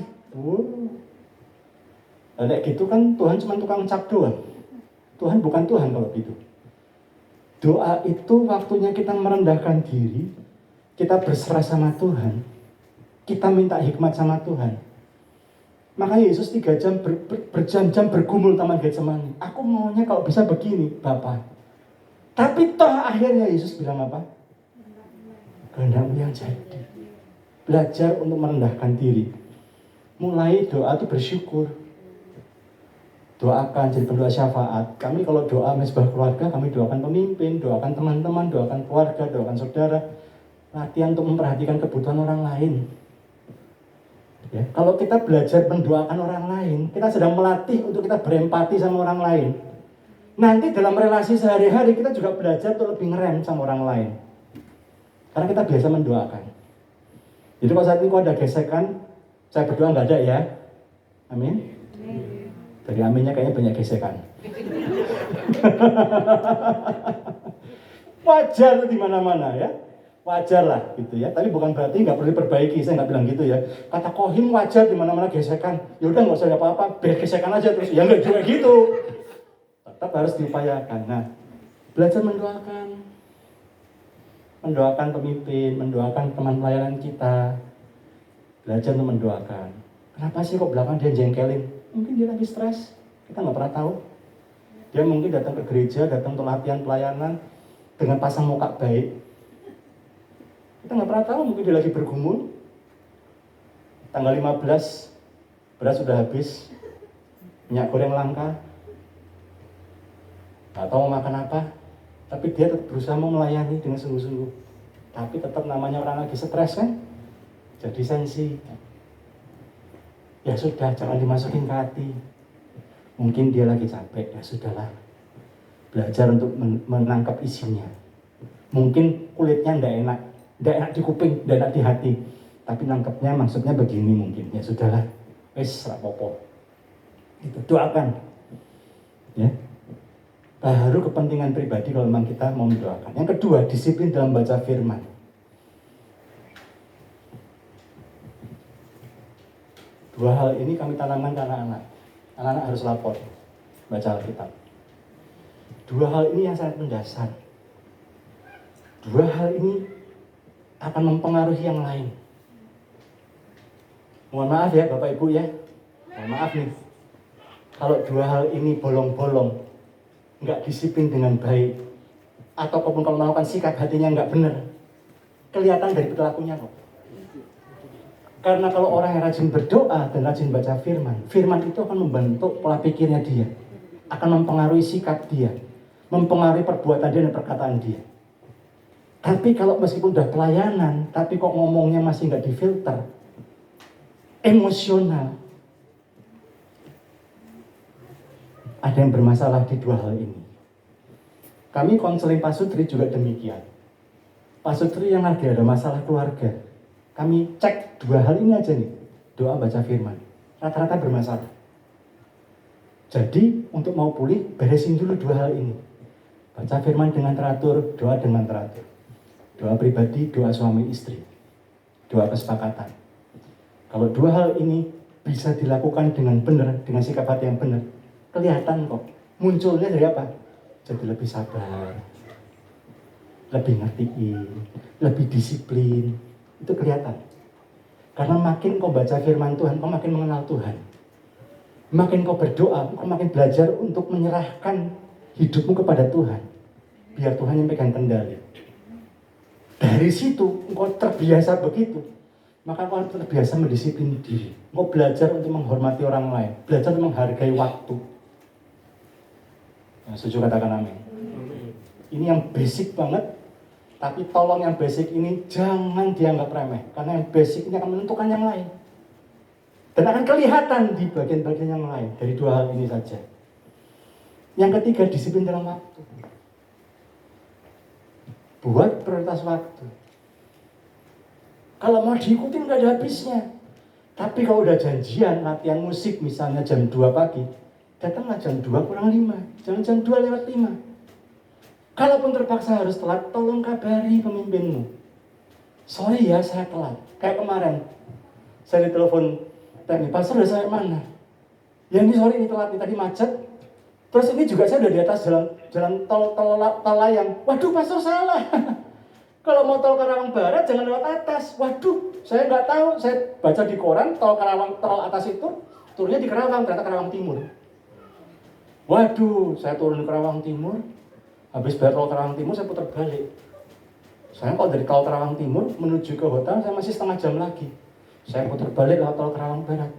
Kayak gitu kan Tuhan cuma tukang cap doang. Tuhan bukan Tuhan kalau gitu. Doa itu waktunya kita merendahkan diri, kita berserah sama Tuhan, kita minta hikmat sama Tuhan. Makanya Yesus 3 jam berjam-jam bergumul taman Getsemani. Aku maunya kalau bisa begini, Bapa. Tapi toh akhirnya Yesus bilang apa? Kehendakmu yang jadi. Belajar untuk merendahkan diri. Mulai doa itu bersyukur. Doakan jadi pendoa syafaat. Kami kalau doa mesbah keluarga, kami doakan pemimpin, doakan teman-teman, doakan keluarga, doakan saudara. Latihan untuk memperhatikan kebutuhan orang lain. Ya, kalau kita belajar mendoakan orang lain, kita sedang melatih untuk kita berempati sama orang lain. Nanti dalam relasi sehari-hari kita juga belajar untuk lebih ngerem sama orang lain. Karena kita biasa mendoakan. Jadi kalau saat ini kok ada gesekan, saya berdoa nggak ada ya. Amin. Dari aminnya kayaknya banyak gesekan. Wajar di mana-mana ya. Wajar lah gitu ya. Tapi bukan berarti nggak perlu diperbaiki. Saya nggak bilang gitu ya. Kata Kohim wajar di mana-mana gesekan. Ya udah nggak usah ada apa-apa. Biar gesekan aja terus. Ya nggak juga gitu. Tetap harus diupayakan. Nah, belajar mendoakan. Mendoakan pemimpin, mendoakan teman pelayanan kita. Belajar untuk mendoakan. Kenapa sih kok belakang dia jengkelin? Mungkin dia lagi stres. Kita nggak pernah tahu. Dia mungkin datang ke gereja, datang untuk latihan pelayanan dengan pasang muka baik. Kita nggak pernah tahu, mungkin dia lagi bergumul. Tanggal 15, beras sudah habis, minyak goreng langka, nggak tahu mau makan apa, tapi dia tetap berusaha mau melayani dengan sungguh-sungguh. Tapi tetap namanya orang lagi stres kan, jadi sensi. Ya sudah, jangan dimasukin ke hati. Mungkin dia lagi capek, ya sudahlah. Belajar untuk menangkap isinya. Mungkin kulitnya nggak enak di kuping, nggak enak di hati. Tapi nangkepnya maksudnya begini mungkin. Ya sudahlah, wes rapopo. Itu doakan. Ya. Baru kepentingan pribadi kalau memang kita mau mendoakan. Yang kedua, disiplin dalam baca firman. Dua hal ini kami tanamkan ke anak-anak. Anak-anak harus lapor, baca Alkitab. Dua hal ini yang sangat mendasar. Dua hal ini akan mempengaruhi yang lain. Mohon maaf ya Bapak Ibu ya. Mohon maaf nih. Kalau dua hal ini bolong-bolong, nggak disiplin dengan baik, ataupun kalau melakukan sikap hatinya nggak benar, kelihatan dari perilakunya kok. Karena kalau orang yang rajin berdoa dan rajin baca firman, firman itu akan membentuk pola pikirnya dia, akan mempengaruhi sikap dia, mempengaruhi perbuatan dia dan perkataan dia. Tapi kalau meskipun udah pelayanan, tapi kok ngomongnya masih nggak difilter, emosional, ada yang bermasalah di dua hal ini. Kami konseling Pak Sutri juga demikian. Pak Sutri yang lagi ada masalah keluarga, kami cek dua hal ini aja nih, doa baca firman, rata-rata bermasalah. Jadi untuk mau pulih, beresin dulu dua hal ini. Baca firman dengan teratur, doa dengan teratur. Doa pribadi, doa suami istri, doa kesepakatan. Kalau dua hal ini bisa dilakukan dengan benar, dengan sikap hati yang benar, kelihatan kok. Munculnya dari apa? Jadi lebih sabar, lebih ngertiin, lebih disiplin. Itu kelihatan. Karena makin kau baca firman Tuhan, kau makin mengenal Tuhan. Makin kau berdoa, kau makin belajar untuk menyerahkan hidupmu kepada Tuhan. Biar Tuhan yang pegang kendali. Dari situ, engkau terbiasa begitu. Maka kau terbiasa mendisiplin diri. Engkau belajar untuk menghormati orang lain. Belajar untuk menghargai waktu. Nah, setuju katakan amin. Ini yang basic banget. Tapi tolong yang basic ini jangan dianggap remeh. Karena yang basic ini akan menentukan yang lain. Dan akan kelihatan di bagian-bagian yang lain. Dari dua hal ini saja. Yang ketiga, disiplin dalam waktu. Buat prioritas waktu. Kalau mau diikutin nggak ada habisnya. Tapi kalau udah janjian latihan musik misalnya jam 2 pagi. Datanglah jam 2:05, jangan jam 2:05. Kalaupun terpaksa harus telat, tolong kabari pemimpinmu. Sorry ya, saya telat. Kayak kemarin, saya ditelepon teknik, pastor udah sampai mana? Ya ini sorry, ini telat, ini tadi macet. Terus ini juga saya udah di atas jalan tol layang. Waduh, pastor salah. Kalau mau tol Karawang Barat jangan lewat atas. Waduh, saya nggak tahu. Saya baca di koran tol atas itu turunnya di Karawang, ternyata Karawang Timur. Waduh, saya turun di Karawang Timur. Habis bayar tol Karawang Timur saya putar balik. Saya kalau dari tol Karawang Timur menuju ke hotel saya masih setengah jam lagi. Saya putar balik lewat tol Karawang Barat.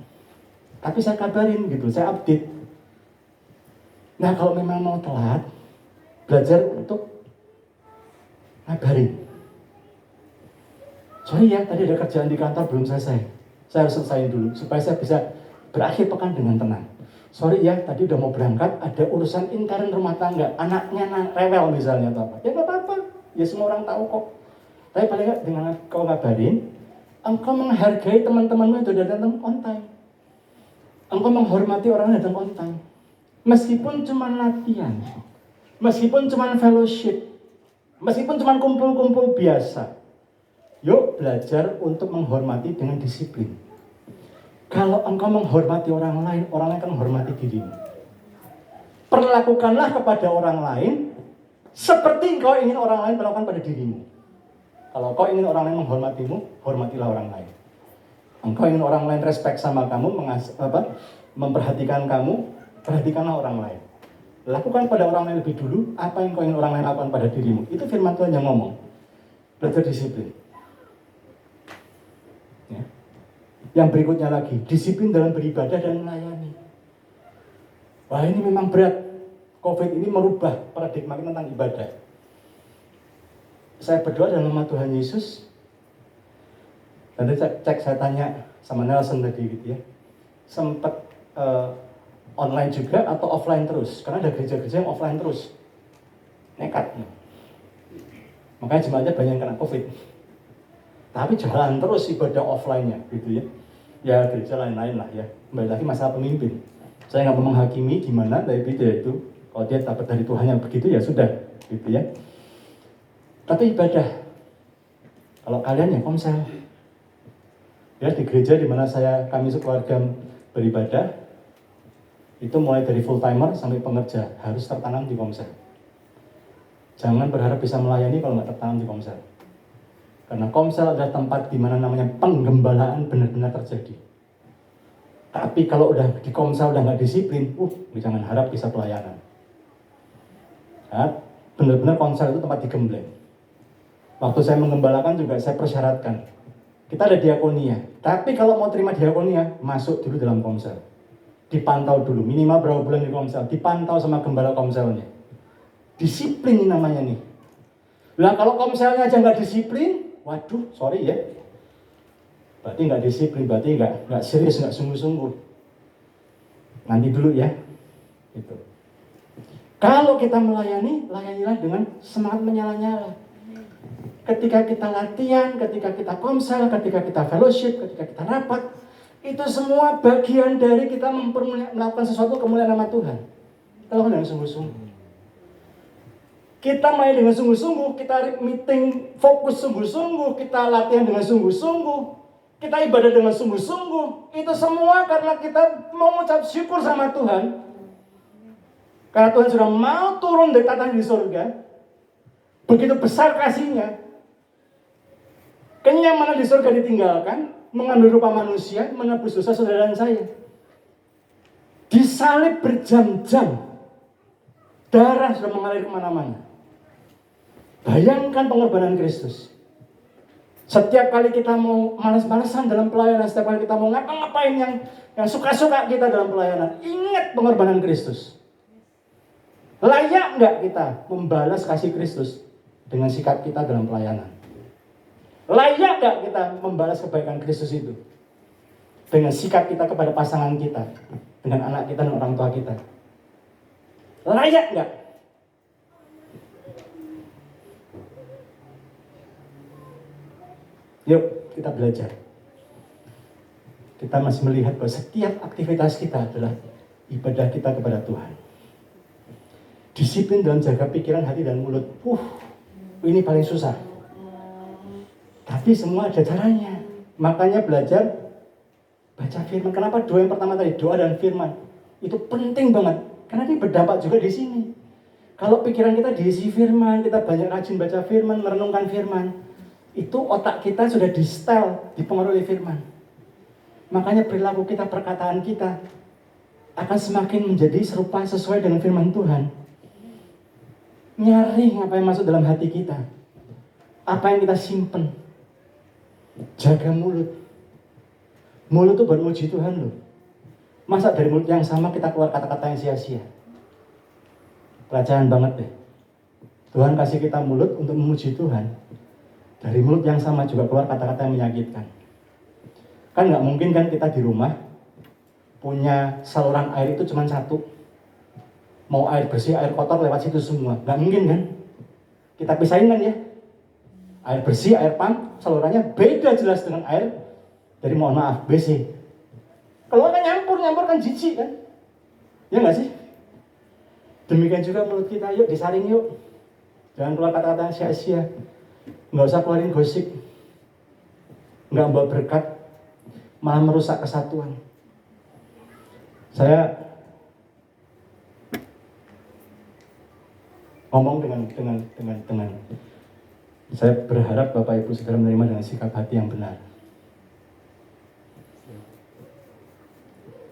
Tapi saya kabarin gitu, saya update. Nah kalau memang mau telat, belajar untuk ngabarin. Sorry ya, tadi ada kerjaan di kantor belum selesai. Saya harus selesaiin dulu, supaya saya bisa berakhir pekan dengan tenang. Sorry ya, tadi udah mau berangkat, ada urusan intern rumah tangga. Anaknya rewel misalnya atau apa. Ya gak apa-apa, ya semua orang tahu kok. Tapi paling nggak dengan kau ngabarin, engkau menghargai teman-temanmu yang sudah datang on time. Engkau menghormati orang yang datang on time. Meskipun cuma latihan, meskipun cuma fellowship, meskipun cuma kumpul-kumpul biasa. Yuk belajar untuk menghormati dengan disiplin. Kalau engkau menghormati orang lain akan menghormati dirimu. Perlakukanlah kepada orang lain seperti engkau ingin orang lain melakukan pada dirimu. Kalau engkau ingin orang lain menghormatimu, hormatilah orang lain. Engkau ingin orang lain respect sama kamu, memperhatikan kamu, perhatikanlah orang lain. Lakukan pada orang lain lebih dulu apa yang engkau ingin orang lain lakukan pada dirimu. Itu firman Tuhan yang ngomong. Belajar disiplin. Ya. Yang berikutnya lagi, disiplin dalam beribadah dan melayani. Wah ini memang berat. Covid ini merubah paradigma tentang ibadah. Saya berdoa dalam nama Tuhan Yesus. Nanti saya tanya sama Nelson tadi gitu ya. Sempat online juga atau offline terus? Karena ada gereja-gereja yang offline terus. Nekat. Makanya jemaatnya banyak yang kena Covid. Tapi jalan terus ibadah offline-nya gitu ya. Ya gereja lain-lain lah ya. Kembali lagi masalah pemimpin. Saya nggak mau menghakimi gimana, tapi itu kalau dia dapat dari Tuhan yang begitu ya sudah gitu ya. Tapi ibadah, kalau kalian ya komsel. Ya di gereja di mana kami sekeluarga beribadah, itu mulai dari full timer sampai pengerja harus tertanam di komsel. Jangan berharap bisa melayani kalau nggak tertanam di komsel. Karena komsel adalah tempat di mana namanya penggembalaan benar-benar terjadi. Tapi kalau udah di komsel udah nggak disiplin, jangan harap bisa pelayanan. Nah, benar-benar komsel itu tempat digembleng. Waktu saya menggembalakan juga saya persyaratkan. Kita ada diakonia, tapi kalau mau terima diakonia, masuk dulu dalam komsel. Dipantau dulu, minimal berapa bulan di komsel, dipantau sama gembala komselnya. Disiplin namanya nih. Nah kalau komselnya aja nggak disiplin, waduh, sorry ya. Berarti nggak disiplin, berarti nggak serius, nggak sungguh-sungguh. Nanti dulu ya. Gitu. Kalau kita melayani, layanilah dengan semangat menyala-nyala. Ketika kita latihan, ketika kita komsel, ketika kita fellowship, ketika kita rapat, itu semua bagian dari kita melakukan sesuatu kemuliaan nama Tuhan. Kita lakukan dengan sungguh-sungguh. Kita main dengan sungguh-sungguh, kita meeting fokus sungguh-sungguh, kita latihan dengan sungguh-sungguh, kita ibadah dengan sungguh-sungguh. Itu semua karena kita mau mengucap syukur sama Tuhan. Karena Tuhan sudah mau turun dari tatanan di surga. Begitu besar kasihnya. Kenyamanan di surga ditinggalkan, mengambil rupa manusia, menebus dosa saudara dan saya. Disalib berjam-jam. Darah sudah mengalir kemana-mana. Bayangkan pengorbanan Kristus. Setiap kali kita mau malas-malasan dalam pelayanan, setiap kali kita mau ngapa-ngapain yang suka-suka kita dalam pelayanan, ingat pengorbanan Kristus. Layak nggak kita membalas kasih Kristus dengan sikap kita dalam pelayanan? Layak nggak kita membalas kebaikan Kristus itu dengan sikap kita kepada pasangan kita, dengan anak kita dan orang tua kita? Layak nggak? Yuk kita belajar. Kita masih melihat bahwa setiap aktivitas kita adalah ibadah kita kepada Tuhan. Disiplin dalam jaga pikiran, hati, dan mulut. Ini paling susah. Tapi semua ada caranya. Makanya belajar baca firman. Kenapa doa yang pertama tadi, doa dan firman? Itu penting banget. Karena ini berdampak juga di sini. Kalau pikiran kita diisi firman, kita banyak rajin baca firman, merenungkan firman, itu otak kita sudah di-setel, dipengaruhi firman. Makanya perilaku kita, perkataan kita akan semakin menjadi serupa sesuai dengan firman Tuhan. Nyaring apa yang masuk dalam hati kita, apa yang kita simpen. Jaga mulut. Mulut itu bermuji Tuhan loh. Masa dari mulut yang sama kita keluar kata-kata yang sia-sia? Pelajaran banget deh. Tuhan kasih kita mulut untuk memuji Tuhan. Dari mulut yang sama juga keluar kata-kata yang menyakitkan. Kan nggak mungkin kan kita di rumah punya saluran air itu cuma satu. Mau air bersih, air kotor lewat situ semua. Nggak mungkin kan? Kita pisahin kan ya? Air bersih, air pump, salurannya beda jelas dengan air dari, mohon maaf, WC. Kalau kan nyampur kan jijik kan? Ya nggak sih? Demikian juga mulut kita, yuk disaring yuk. Jangan keluar kata-kata sia-sia. Nggak usah keluarin gosip. Nggak membawa berkat, malah merusak kesatuan. Saya ngomong dengan saya berharap Bapak Ibu segera menerima dengan sikap hati yang benar.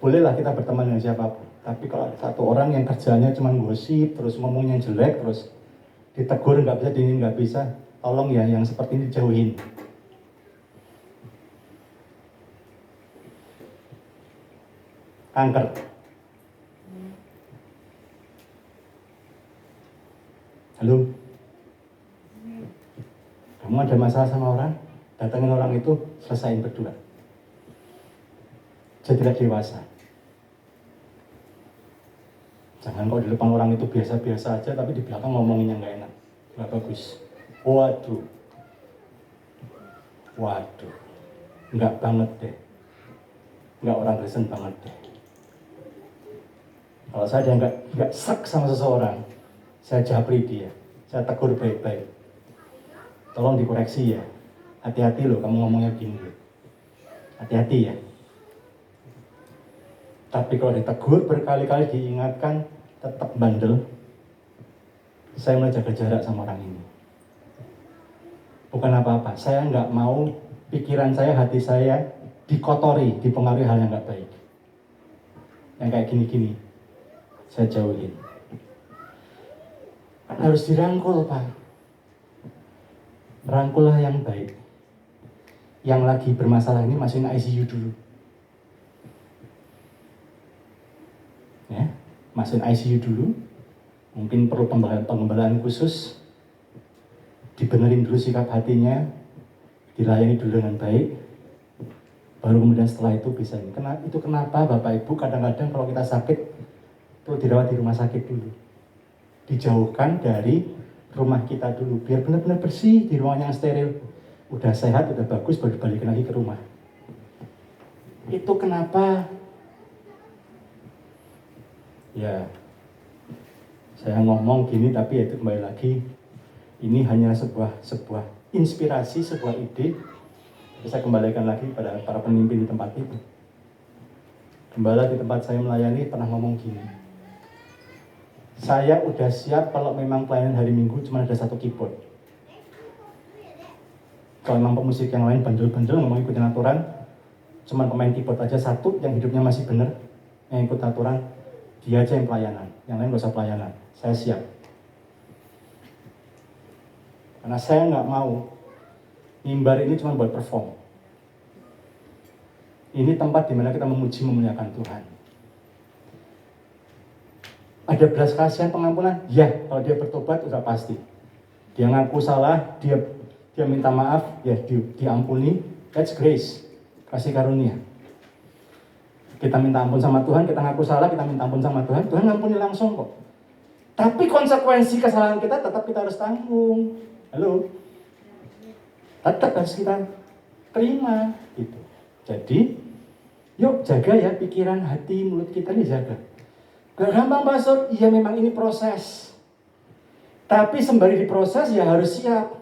Bolehlah kita berteman dengan siapapun, tapi kalau ada satu orang yang kerjanya cuma gosip, terus ngomongnya jelek, terus ditegur nggak bisa, ini nggak bisa, tolong ya yang seperti ini dijauhin. Kanker. Halo? Kamu ada masalah sama orang? Datangin orang itu, selesain berdua. Jadilah dewasa. Jangan kalau di depan orang itu biasa-biasa aja, tapi di belakang ngomonginnya nggak enak. Nggak bagus. Waduh. Nggak banget deh. Nggak orang Kristen banget deh. Kalau saya nggak sek sama seseorang, saya japri dia. Saya tegur baik-baik. Tolong dikoreksi ya. Hati-hati loh kamu ngomongnya gini loh. Hati-hati ya. Tapi kalau ditegur berkali-kali diingatkan, tetap bandel. Saya mulai jaga jarak sama orang ini. Bukan apa-apa, saya nggak mau pikiran saya, hati saya dikotori, dipengaruhi hal yang nggak baik. Yang kayak gini-gini, saya jauhin. Kan harus dirangkul, Pak. Rangkullah yang baik. Yang lagi bermasalah ini masukin ICU dulu. Ya, masukin ICU dulu. Mungkin perlu pengembalaan khusus. Dibenerin dulu sikap hatinya, dilayani dulu dengan baik. Baru kemudian setelah itu bisa ini. Itu kenapa Bapak Ibu kadang-kadang kalau kita sakit perlu dirawat di rumah sakit dulu. Dijauhkan dari rumah kita dulu, biar benar-benar bersih di ruangan yang steril. Udah sehat, udah bagus, baru balikin lagi ke rumah. Itu kenapa? Ya, saya ngomong gini, tapi itu kembali lagi, ini hanya sebuah inspirasi, sebuah ide. Saya kembalikan lagi pada para pemimpin di tempat itu. Gembala di tempat saya melayani pernah ngomong gini, saya udah siap kalau memang pelayanan hari Minggu cuma ada satu keyboard. Kalau memang pemusik yang lain bandel-bandel nggak mau ikutin aturan, cuma pemain keyboard aja satu yang hidupnya masih benar, yang ikut aturan, dia aja yang pelayanan, yang lain gak usah pelayanan. Saya siap. Karena saya nggak mau mimbar ini cuma buat perform. Ini tempat di mana kita memuji, memuliakan Tuhan. Ada belas kasihan, pengampunan? Ya, kalau dia bertobat udah pasti. Dia ngaku salah, dia minta maaf, ya diampuni. That's grace, kasih karunia. Kita minta ampun sama Tuhan, kita ngaku salah, kita minta ampun sama Tuhan, Tuhan ngampuni langsung kok. Tapi konsekuensi kesalahan kita tetap kita harus tanggung. Halo? Tetap harus kita terima gitu. Jadi, yuk jaga ya pikiran, hati, mulut kita ini jaga. Gak gampang pastor, iya memang ini proses. Tapi sembari diproses ya harus siap.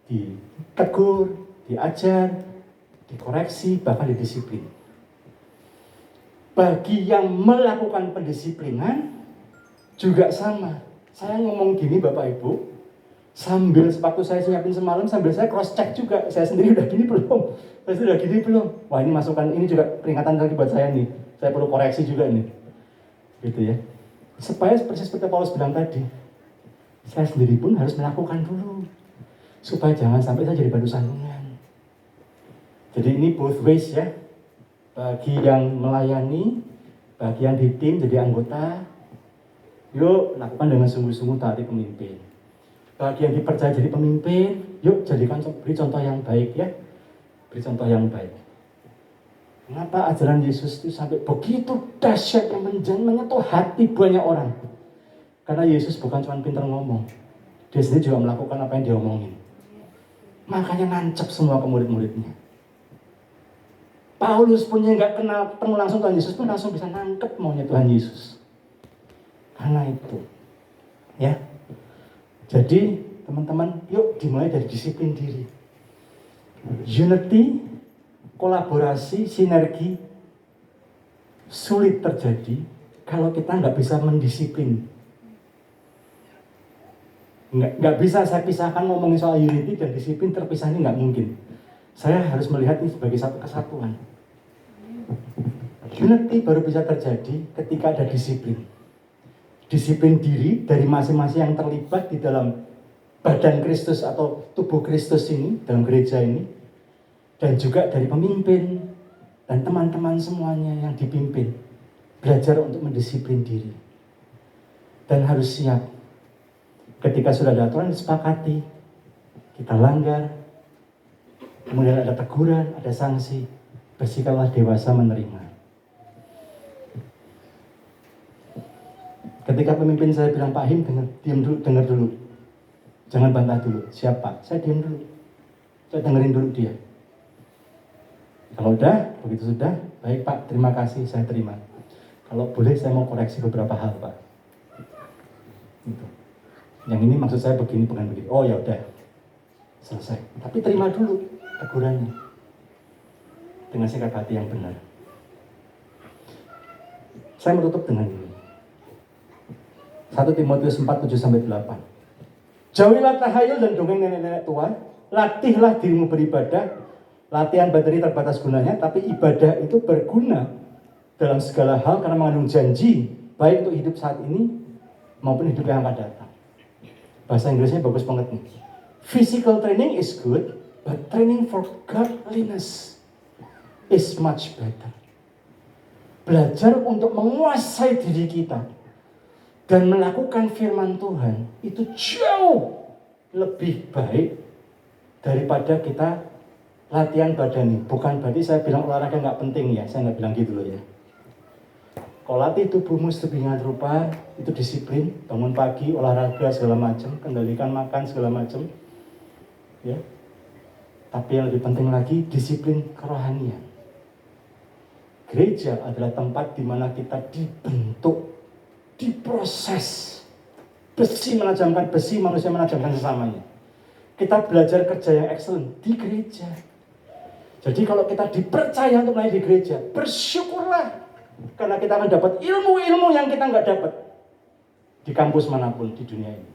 Ditegur, diajar, dikoreksi, bahkan didisiplin. Bagi yang melakukan pendisiplinan juga sama. Saya ngomong gini Bapak Ibu, sambil waktu saya siapin semalam, sambil saya cross check juga, saya sendiri udah gini belum? Saya sudah gini belum? Wah ini masukan, ini juga peringatan lagi buat saya nih. Saya perlu koreksi juga nih. Gitu ya. Supaya persis seperti Paulus bilang tadi, saya sendiri pun harus melakukan dulu. Supaya jangan sampai saya jadi batu sandungan. Jadi ini both ways ya. Bagi yang melayani, bagi yang di tim jadi anggota, yuk lakukan dengan sungguh-sungguh taati pemimpin. Bagi yang dipercaya jadi pemimpin, yuk beri contoh yang baik ya. Beri contoh yang baik. Kenapa ajaran Yesus itu sampai begitu dahsyat yang menyentuh hati banyak orang? Karena Yesus bukan cuma pintar ngomong, dia sendiri juga melakukan apa yang dia omongin. Makanya nancep semua ke murid-muridnya. Paulus punya nggak kenal ketemu langsung Tuhan Yesus pun langsung bisa nangkep maunya Tuhan Yesus. Karena itu, ya. Jadi teman-teman, yuk dimulai dari disiplin diri. Unity, kolaborasi, sinergi sulit terjadi kalau kita nggak bisa mendisiplin. Nggak bisa saya pisahkan ngomongin soal unity dan disiplin terpisah, ini nggak mungkin. Saya harus melihat ini sebagai satu kesatuan. Unity baru bisa terjadi ketika ada disiplin. Disiplin diri dari masing-masing yang terlibat di dalam badan Kristus atau tubuh Kristus ini, dalam gereja ini. Dan juga dari pemimpin dan teman-teman semuanya yang dipimpin. Belajar untuk mendisiplin diri. Dan harus siap. Ketika sudah ada aturan disepakati, kita langgar, kemudian ada teguran, ada sanksi, bersikaplah dewasa menerima. Ketika pemimpin saya bilang, Pak Him, dengar dulu. Jangan bantah dulu. Siapa? Saya diam dulu. Saya dengerin dulu dia. Kalau udah, begitu sudah, baik Pak, terima kasih, saya terima. Kalau boleh, saya mau koreksi beberapa hal, Pak. Gitu. Yang ini maksud saya begini, bukan begini. Oh ya udah, selesai. Tapi terima dulu tegurannya dengan sikap hati yang benar. Saya menutup dengan ini. 1 Timotius 4:7-8. Jauhilah tahayul dan dongeng nenek-nenek tua, latihlah dirimu beribadah. Latihan badan ini terbatas gunanya, tapi ibadah itu berguna dalam segala hal karena mengandung janji, baik untuk hidup saat ini maupun hidup yang akan datang. Bahasa Inggrisnya bagus banget nih. Physical training is good, but training for godliness is much better. Belajar untuk menguasai diri kita dan melakukan firman Tuhan itu jauh lebih baik daripada kita latihan badani. Bukan berarti saya bilang olahraga nggak penting ya, saya nggak bilang gitu loh ya. Kalau latih tubuhmu sedemikian rupa, itu disiplin, bangun pagi, olahraga segala macam, kendalikan makan segala macam, ya. Tapi yang lebih penting lagi, disiplin kerohanian. Gereja adalah tempat di mana kita dibentuk, diproses. Besi menajamkan besi, manusia menajamkan sesamanya. Kita belajar kerja yang excellent di gereja. Jadi kalau kita dipercaya untuk melayani di gereja, bersyukurlah. Karena kita akan dapat ilmu-ilmu yang kita nggak dapat di kampus manapun di dunia ini.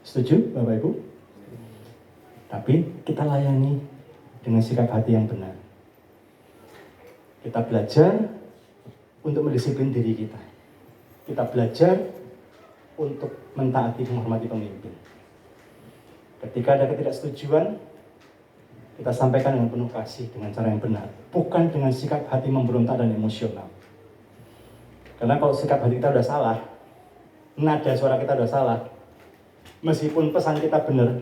Setuju Bapak Ibu? Tapi kita layani dengan sikap hati yang benar. Kita belajar untuk mendisiplin diri kita. Kita belajar untuk mentaati menghormati pemimpin. Ketika ada ketidaksetujuan, kita sampaikan dengan penuh kasih, dengan cara yang benar. Bukan dengan sikap hati memberontak dan emosional. Karena kalau sikap hati kita udah salah, nada suara kita udah salah, meskipun pesan kita benar,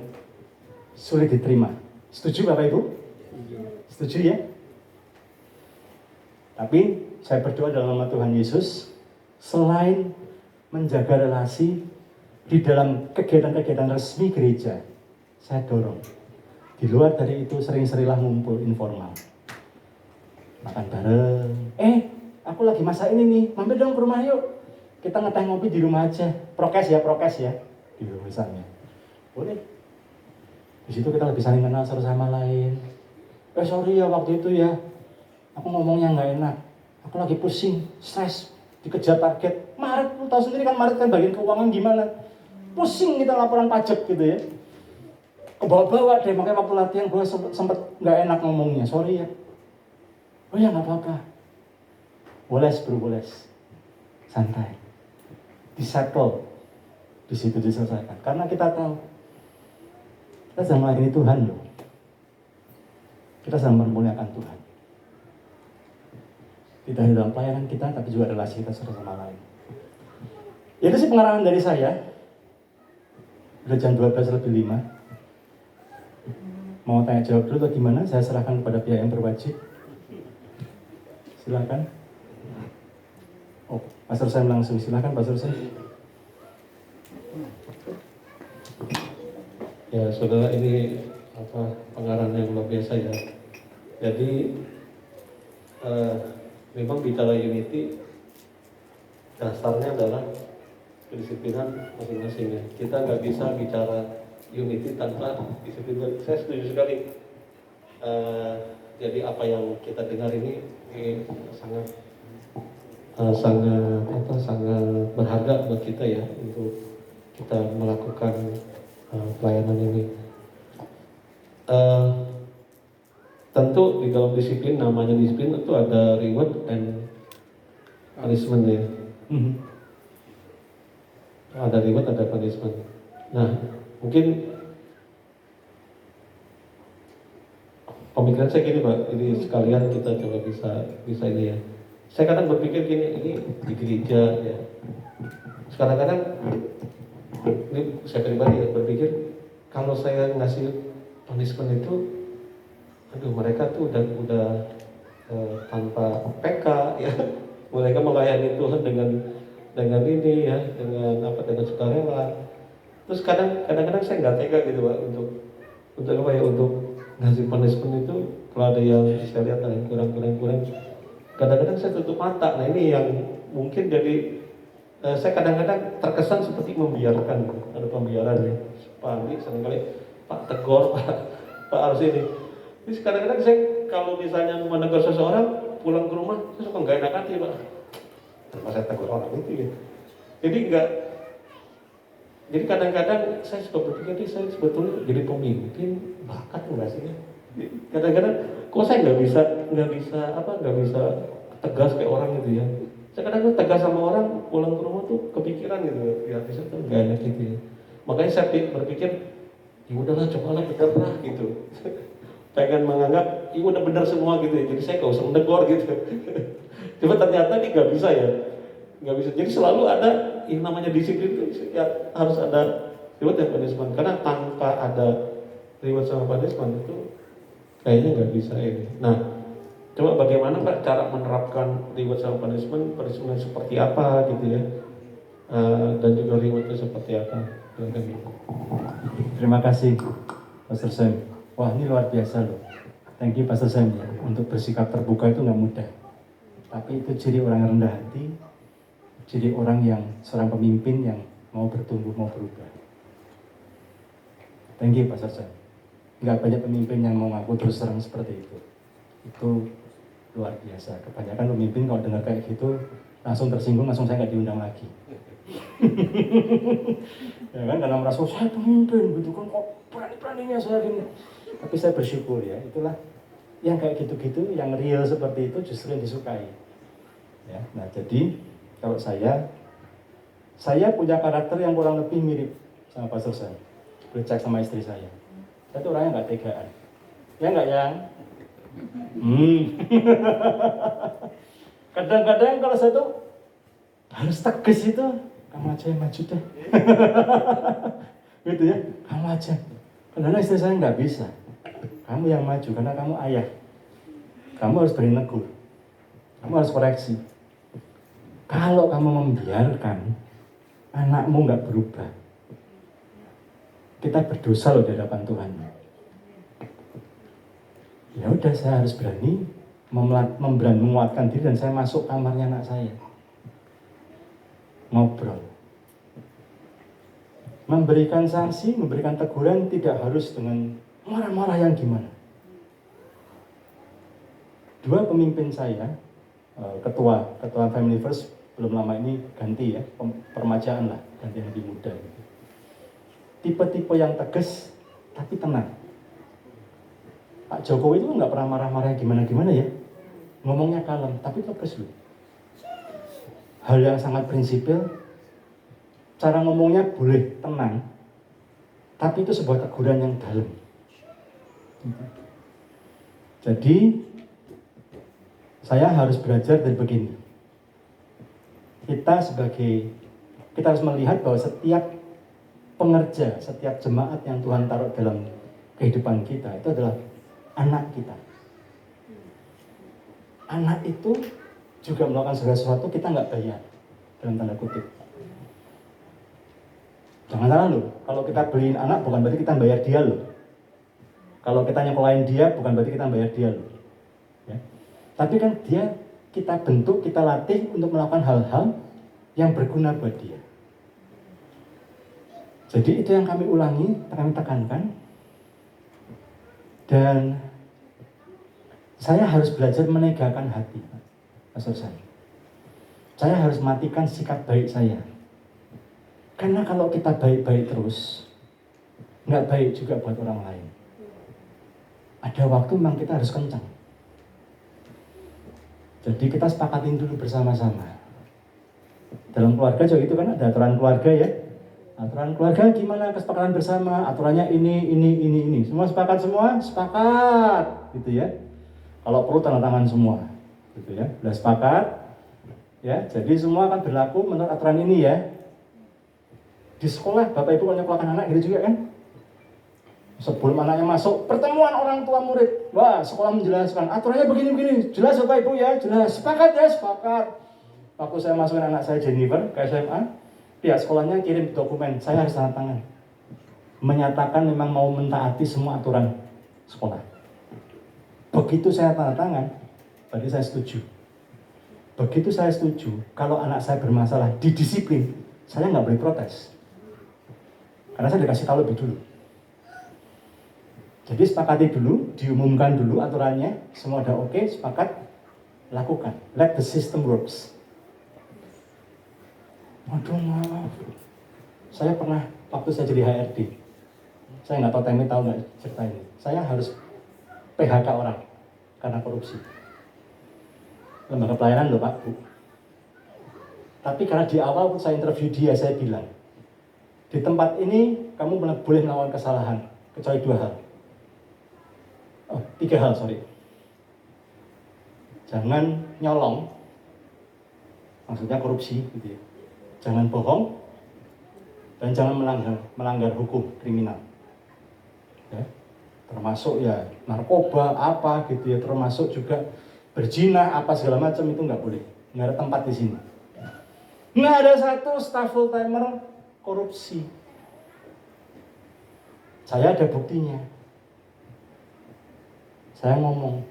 sulit diterima. Setuju Bapak Ibu? Setuju ya? Tapi saya berdoa dalam nama Tuhan Yesus, selain menjaga relasi di dalam kegiatan-kegiatan resmi gereja, saya dorong. Di luar dari itu sering-seringlah ngumpul informal. Makan bareng. Aku lagi lagi masak ini nih, mampir dong ke rumah yuk. Kita ngeteh ngopi di rumah aja. Prokes ya. Gitu misalnya. Boleh. Di situ kita lebih saling kenal satu sama lain. Sorry ya waktu itu ya, aku ngomongnya nggak enak. Aku lagi pusing, stres, dikejar target. Maret, lu tahu sendiri kan Maret kan bagian keuangan gimana. Pusing kita laporan pajak gitu ya. Kebawa-bawa deh, makanya waktu latihan gue sempet nggak enak ngomongnya. Sorry ya. Oh ya nggak apa-apa. Boles bro, boles. Santai. Disettle. Di situ diselesaikan. Karena kita tahu, kita sedang melayani Tuhan loh. Kita sedang memuliakan Tuhan. Tidak hanya dalam pelayanan kita, tapi juga relasi kita satu sama lain. Ya itu sih pengarahan dari saya. Udah jam 12:05. Mau tanya jawab dulu atau gimana? Saya serahkan kepada pihak yang berwajib. Silakan. Oh, Pastor Sam langsung. Silakan Pastor Sam. Ya saudara, ini pengarahan yang luar biasa ya. Jadi memang bicara unity dasarnya adalah kedisiplinan masing-masing ya. Kita nggak bisa bicara unity tanpa disiplin. Saya setuju sekali. Jadi apa yang kita dengar ini sangat berharga buat kita ya, untuk kita melakukan pelayanan ini. Tentu di dalam disiplin, namanya disiplin itu ada reward and punishment ya. Ada reward, ada punishment. Nah, mungkin pemikiran saya gini Pak, ini sekalian kita coba bisa ini ya. Saya kadang berpikir gini, ini di gereja ya. Kadang-kadang ini saya pribadi ya, berpikir kalau saya ngasih punishment itu, aduh mereka tuh udah tanpa PK ya. Mereka melayani Tuhan dengan ini ya, dengan sukarela. Terus kadang-kadang saya nggak tega gitu Pak, untuk apa ya, untuk ngasih punishment itu. Kalau ada yang saya lihat ada yang kurang. Kadang-kadang saya tutup mata. Nah ini yang mungkin jadi saya kadang-kadang terkesan seperti membiarkan, ada pembiaran ya. Pak Andi seringkali Pak tegur, Pak harus ini. Jadi kadang-kadang saya kalau misalnya menegur seseorang, pulang ke rumah saya suka nggak enak hati Pak. Kenapa saya tegur orang itu ya? Jadi kadang-kadang saya suka berpikir, saya sebetulnya jadi pemimpin bakat enggak sih ya? Kadang-kadang kok saya nggak bisa tegas kayak orang gitu ya. Saya kadang-kadang tegas sama orang, pulang ke rumah tuh kepikiran gitu ya, bisa tuh nggak enak gitu ya. Makanya saya berpikir, ya udahlah, cobalah bener lah gitu. Pengen menganggap, ya udah benar semua gitu ya. Jadi saya nggak usah menegur gitu. Cuma ternyata ini nggak bisa ya, nggak bisa. Jadi selalu ada yang namanya disiplin itu ya, harus ada reward dan punishment. Karena tanpa ada reward sama punishment itu kayaknya nggak bisa ini. Nah, coba bagaimana Pak cara menerapkan reward sama punishment seperti apa gitu ya, dan juga rewardnya seperti apa. Terima kasih Pastor Sam. Wah ini luar biasa loh. Thank you Pastor Sam ya. Untuk bersikap terbuka itu nggak mudah. Tapi itu ciri orang yang rendah hati, ciri orang yang seorang pemimpin yang mau bertumbuh, mau berubah. Thank you Pastor Sam. Nggak banyak pemimpin yang mau ngaku terus terang seperti itu. Itu luar biasa. Kebanyakan pemimpin kalau dengar kayak gitu langsung tersinggung, langsung saya nggak diundang lagi. Ya kan, karena merasa saya pemimpin gitu kan, kok berani-beraninya saya gini. Tapi saya bersyukur ya, itulah yang kayak gitu-gitu, yang real seperti itu justru yang disukai. Ya, nah jadi kalau saya punya karakter yang kurang lebih mirip sama Pastor saya. Boleh cek sama istri saya. Saya tuh orangnya nggak tegaan. Ya nggak yang? Kadang-kadang kalau saya tuh harus tegas itu, kamu aja yang maju deh. Gitu ya, kamu aja. Karena istri saya nggak bisa. Kamu yang maju karena kamu ayah. Kamu harus beri negur. Kamu harus koreksi. Kalau kamu membiarkan anakmu nggak berubah, kita berdosa loh di hadapan Tuhan. Ya udah, saya harus berani menguatkan diri, dan saya masuk kamarnya anak saya. Ngobrol. Memberikan sanksi, memberikan teguran tidak harus dengan marah-marah yang gimana. Dua pemimpin saya, ketua Family First, belum lama ini ganti ya, permajaan lah, ganti yang lebih muda gitu. Tipe-tipe yang tegas tapi tenang. Pak Jokowi itu nggak pernah marah-marah gimana-gimana ya, ngomongnya kalem tapi tegas loh. Hal yang sangat prinsipil, cara ngomongnya boleh tenang, tapi itu sebuah teguran yang dalam. Jadi saya harus belajar dari begini. Kita harus melihat bahwa setiap pengerja, setiap jemaat yang Tuhan taruh dalam kehidupan kita itu adalah anak kita. Anak itu juga melakukan segala sesuatu kita nggak bayar, dalam tanda kutip. Jangan salah loh, kalau kita beliin anak bukan berarti kita bayar dia loh. Kalau kita nyekolahin dia bukan berarti kita bayar dia loh. Ya. Tapi kan dia kita bentuk, kita latih untuk melakukan hal-hal yang berguna buat dia. Jadi itu yang kami ulangi, kami tekankan. Dan saya harus belajar menegakkan hati, Pastor saya. Saya harus matikan sikap baik saya. Karena kalau kita baik-baik terus, nggak baik juga buat orang lain. Ada waktu memang kita harus kencang. Jadi kita sepakatin dulu bersama-sama. Dalam keluarga juga itu kan ada aturan keluarga ya. Aturan keluarga gimana kesepakatan bersama? Aturannya ini. Semua sepakat semua? Sepakat, gitu ya. Kalau perlu tanda tangan semua, gitu ya. Sudah sepakat, ya. Jadi semua akan berlaku menurut aturan ini ya. Di sekolah Bapak Ibu kalau nyekolahkan anak gitu juga kan? Sebelum anaknya masuk, pertemuan orang tua murid. Wah, sekolah menjelaskan, aturannya begini-begini. Jelas Bapak Ibu ya, jelas. Sepakat ya, sepakat. Waktu saya masukin anak saya Jennifer ke SMA, pihak sekolahnya kirim dokumen, saya harus tanda tangan. Menyatakan memang mau mentaati semua aturan sekolah. Begitu saya tanda tangan, berarti saya setuju. Begitu saya setuju, kalau anak saya bermasalah, didisiplin, saya nggak boleh protes. Karena saya dikasih tahu lebih dulu. Jadi sepakati dulu, diumumkan dulu aturannya, semua udah oke, sepakat, lakukan. Let the system works. Waduh maaf, saya pernah waktu saya jadi HRD, saya nggak tahu Temi tahu nggak cerita ini. Saya harus PHK orang karena korupsi. Lembaga pelayanan loh Pak Bu. Tapi karena di awal saya interview dia, saya bilang, di tempat ini kamu boleh melakukan kesalahan kecuali 2 hal. 3 hal, sorry. Jangan nyolong, maksudnya korupsi gitu ya. Jangan bohong, dan jangan melanggar hukum kriminal. Ya. Termasuk ya narkoba apa gitu ya, termasuk juga berzina apa segala macam itu nggak boleh. Nggak ada tempat di sini. Nggak ada satu staf full timer korupsi. Saya ada buktinya. Saya ngomong,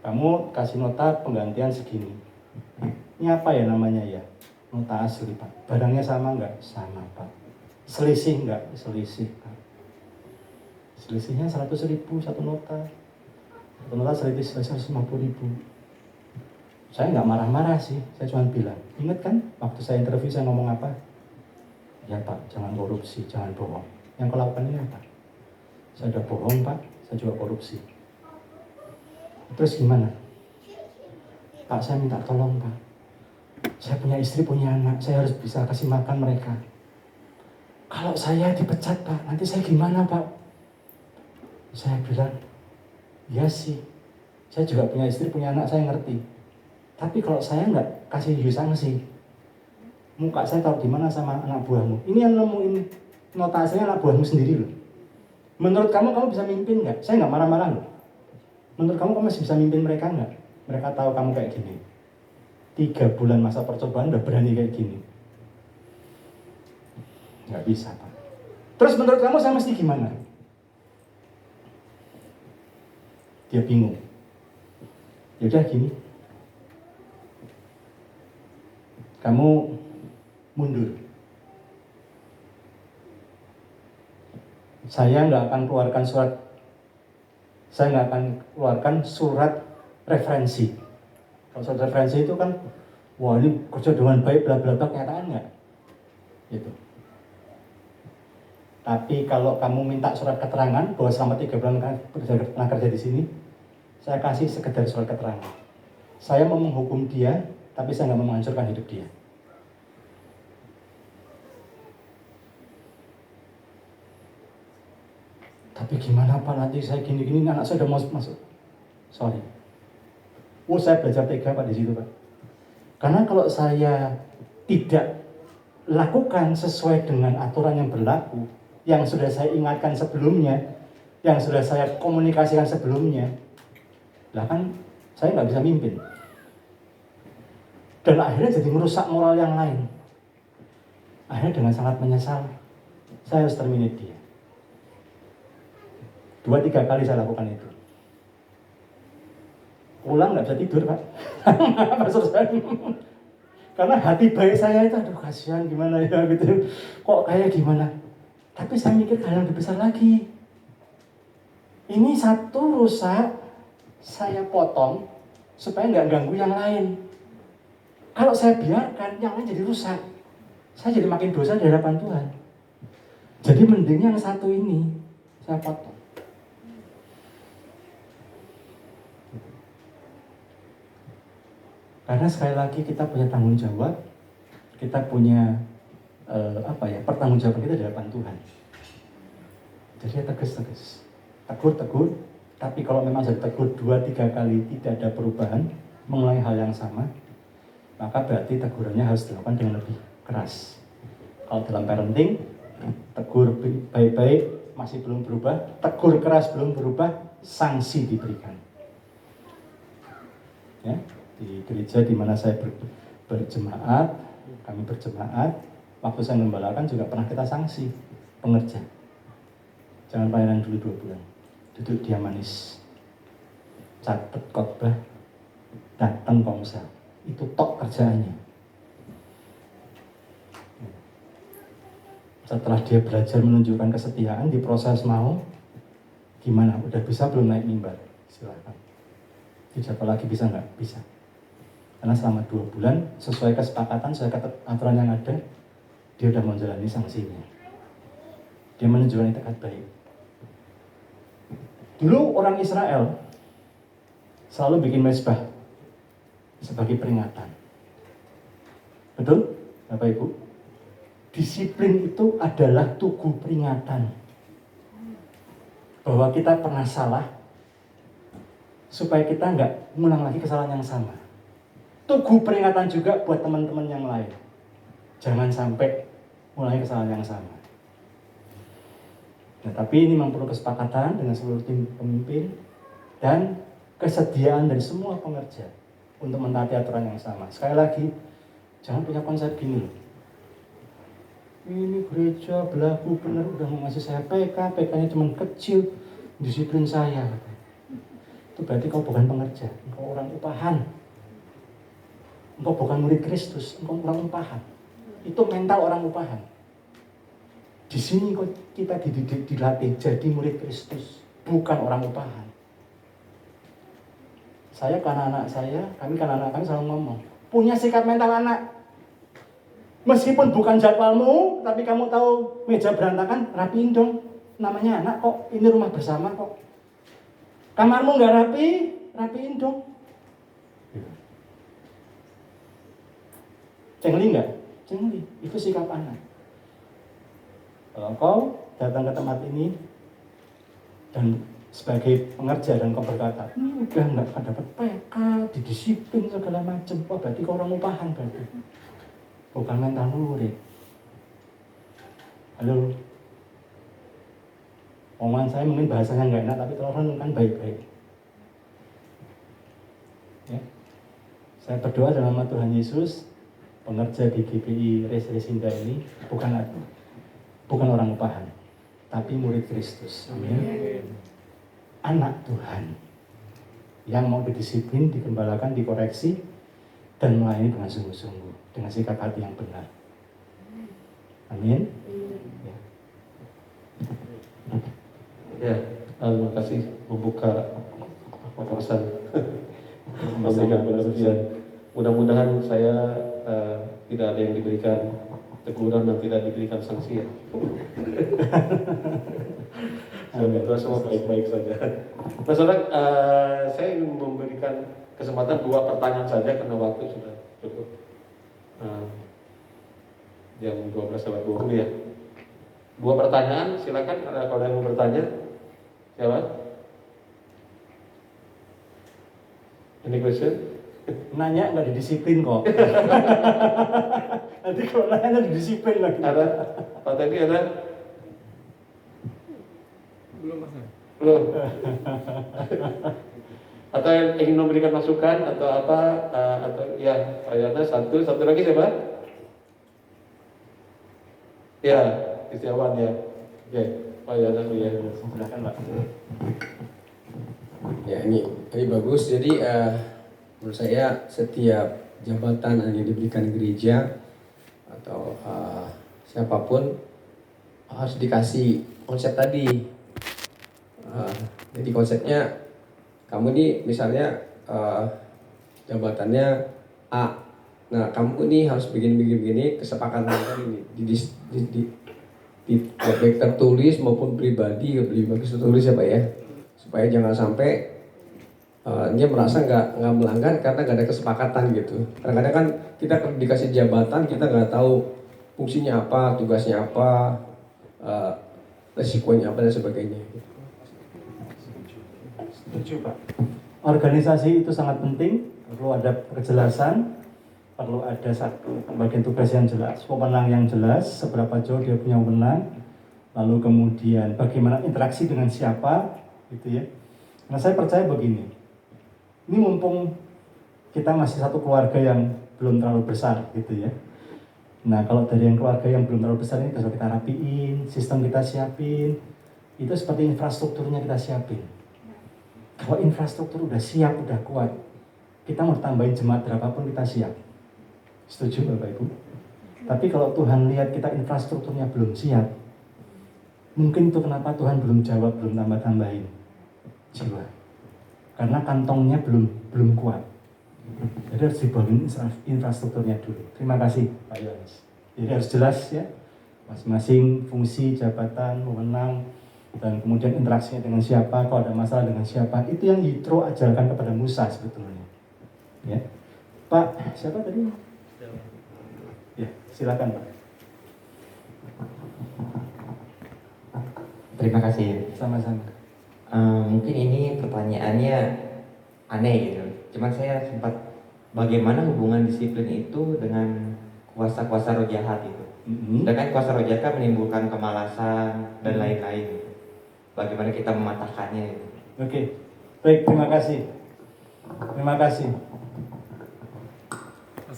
kamu kasih nota penggantian segini. Ini apa ya namanya ya? Nota asli Pak. Barangnya sama nggak? Sama Pak. Selisih nggak? Selisih Pak. Selisihnya 100.000 satu nota. Satu nota selisih 150.000. Saya nggak marah-marah sih. Saya cuma bilang, ingat kan waktu saya interview saya ngomong apa? Ya Pak, jangan korupsi, jangan bohong. Yang kau lakukan ini apa? Saya udah bohong Pak, saya juga korupsi. Terus gimana? Pak, saya minta tolong Pak. Saya punya istri, punya anak, saya harus bisa kasih makan mereka. Kalau saya dipecat Pak, nanti saya gimana Pak? Saya bilang, ya sih, saya juga punya istri, punya anak, saya ngerti. Tapi kalau saya nggak kasih sanksi, muka saya taruh di mana sama anak buahmu? Ini yang nemuin nota aslinya anak buahmu sendiri loh. Menurut kamu bisa mimpin nggak? Saya nggak marah-marah loh. Menurut kamu masih bisa mimpin mereka nggak? Mereka tahu kamu kayak gini. 3 bulan masa percobaan udah berani kayak gini. Nggak bisa Pak. Terus menurut kamu saya mesti gimana? Dia bingung. Ya udah gini, kamu mundur. Saya nggak akan keluarkan surat referensi. Kalau surat referensi itu kan, wah ini kerja dengan baik, bla bla bla, kenyataan nggak? Gitu. Tapi kalau kamu minta surat keterangan bahwa selama 3 bulan pernah kerja di sini, saya kasih sekedar surat keterangan. Saya mau menghukum dia, tapi saya nggak mau menghancurkan hidup dia. Tapi gimana Pak, nanti saya gini-gini, anak saya udah mau masuk. Sorry. Saya belajar tega Pak di situ Pak. Karena kalau saya tidak lakukan sesuai dengan aturan yang berlaku, yang sudah saya ingatkan sebelumnya, yang sudah saya komunikasikan sebelumnya, lah kan saya nggak bisa mimpin. Dan akhirnya jadi merusak moral yang lain. Akhirnya dengan sangat menyesal, saya harus terminate dia. 2-3 kali saya lakukan itu. Pulang nggak bisa tidur Pak. Karena hati baik saya itu, aduh kasihan gimana ya gitu. Kok kayak gimana? Tapi saya mikir hal yang lebih besar lagi. Ini satu rusak, saya potong supaya nggak ganggu yang lain. Kalau saya biarkan, yang lain jadi rusak. Saya jadi makin dosa di hadapan Tuhan. Jadi mending yang satu ini saya potong. Karena sekali lagi kita punya tanggung jawab, kita punya pertanggungjawaban kita di hadapan Tuhan. Jadi tegas, tegur, tapi kalau memang sudah tegur 2-3 kali tidak ada perubahan, mengulangi hal yang sama, maka berarti tegurannya harus dilakukan dengan lebih keras. Kalau dalam parenting, tegur baik-baik masih belum berubah, tegur keras belum berubah, sanksi diberikan. Ya. Di gereja di mana saya berjemaat, kami berjemaat, waktu saya gembalakan juga pernah kita sanksi pengerja. Jangan pelayanan dulu 2 bulan, duduk diam manis, catat khotbah, datang komsel, itu tok kerjaannya. Setelah dia belajar menunjukkan kesetiaan di proses mau, gimana? Udah bisa belum naik mimbar? Silakan. Dijadwal lagi bisa nggak? Bisa. Karena selama 2 bulan, sesuai kesepakatan, sesuai aturan yang ada, dia sudah menjalani sanksinya. Dia menunjukkan itikat baik. Dulu orang Israel selalu bikin mezbah sebagai peringatan. Betul, Bapak Ibu? Disiplin itu adalah tugu peringatan bahwa kita pernah salah, supaya kita nggak mengulang lagi kesalahan yang sama. Tugu peringatan juga buat teman-teman yang lain. Jangan sampai mengulangi kesalahan yang sama. Nah, tapi ini memang perlu kesepakatan dengan seluruh tim pemimpin dan kesediaan dari semua pengerja untuk mentaati aturan yang sama. Sekali lagi, jangan punya konsep gini loh. Ini gereja berlaku benar, udah mau ngasih saya PK-nya cuma kecil, disiplin saya. Itu berarti kau bukan pengerja, kau orang upahan. Engkau bukan murid Kristus, engkau orang upahan. Itu mental orang upahan. Di sini kita dilatih jadi murid Kristus, bukan orang upahan. Saya ke anak-anak saya, kami selalu ngomong, punya sikap mental anak. Meskipun bukan jadwalmu, tapi kamu tahu meja berantakan, rapiin dong. Namanya anak kok, ini rumah bersama kok. Kamarmu nggak rapi, rapiin dong. Cengli nggak? Cengli, itu sikap anak. Kalau kau datang ke tempat ini dan sebagai pengerja dan kau berkata, ini udah nggak dapat PK, didisiplin segala macam, wah berarti kau orang upahan berarti, bukan mental murid. Halo, omongan saya mungkin bahasanya nggak enak, tapi tolong kan baik-baik. Ya. Saya berdoa dalam nama Tuhan Yesus, pengerja di GPI Resinda ini bukan orang upahan, tapi murid Kristus. Amin. Anak Tuhan. yang mau didisiplin, digembalakan, dikoreksi, dan melayani dengan sungguh-sungguh, dengan sikap hati yang benar. Amin. Ya. Ya, terima kasih membuka wawasan, memberikan pengertian. Mudah-mudahan saya tidak ada yang diberikan teguran dan tidak diberikan sanksi ya. Semoga semua baik-baik saja. Nah, saudara, saya ingin memberikan kesempatan 2 pertanyaan saja karena waktu sudah cukup. Jam 12:20 ya. 2 pertanyaan, silakan kalau ada yang mau bertanya. Siapa? Any question? Nanya nggak didisiplin kok. Nanti kalau nanya didisiplin lagi. Ada? Pak tadi ada? Belum Mas. Belum. Atau yang ingin memberikan masukan atau apa? Atau ya, Pak Yana satu lagi siapa? Ya, Istiawan ya. Oke, Pak Yana ya. Silakan Pak. Ya ini bagus. Jadi menurut saya setiap jabatan yang diberikan gereja atau siapapun harus dikasih konsep tadi. Jadi konsepnya kamu nih misalnya jabatannya A. Nah kamu nih harus begini kesepakatan ini baik tertulis maupun pribadi, lebih bagus tertulis ya Pak ya, supaya jangan sampai dia merasa nggak melanggar karena nggak ada kesepakatan gitu. Kadang-kadang kan kita dikasih jabatan kita nggak tahu fungsinya apa, tugasnya apa, resikonya apa dan sebagainya. Setuju Pak. Organisasi itu sangat penting, perlu ada kejelasan, perlu ada satu bagian tugas yang jelas, pemenang yang jelas, seberapa jauh dia punya wewenang, lalu kemudian bagaimana interaksi dengan siapa, gitu ya. Nah saya percaya begini, ini mumpung kita masih satu keluarga yang belum terlalu besar, gitu ya. Nah kalau dari yang keluarga yang belum terlalu besar ini kalau kita rapiin, sistem kita siapin, itu seperti infrastrukturnya kita siapin. Kalau infrastruktur udah siap, udah kuat, kita mau tambahin jemaat berapapun kita siap. Setuju Bapak Ibu? Tapi kalau Tuhan lihat kita infrastrukturnya belum siap, mungkin itu kenapa Tuhan belum jawab, belum tambah-tambahin jiwa. Karena kantongnya belum kuat. Jadi harus dibangun infrastrukturnya dulu. Terima kasih Pak Yohanes. Jadi harus jelas ya, masing-masing fungsi, jabatan, wewenang, dan kemudian interaksinya dengan siapa, kalau ada masalah dengan siapa, itu yang Yitro ajarkan kepada Musa sebetulnya. Ya, Pak, siapa tadi? Ya, silakan Pak. Terima kasih. Sama-sama. Mungkin ini pertanyaannya aneh gitu. Cuman saya sempat bagaimana hubungan disiplin itu dengan kuasa-kuasa roh jahat itu. Sedangkan kuasa roh jahat kan menimbulkan kemalasan dan lain-lain. Gitu. Bagaimana kita mematahkannya itu. Oke, baik, terima kasih. Terima kasih.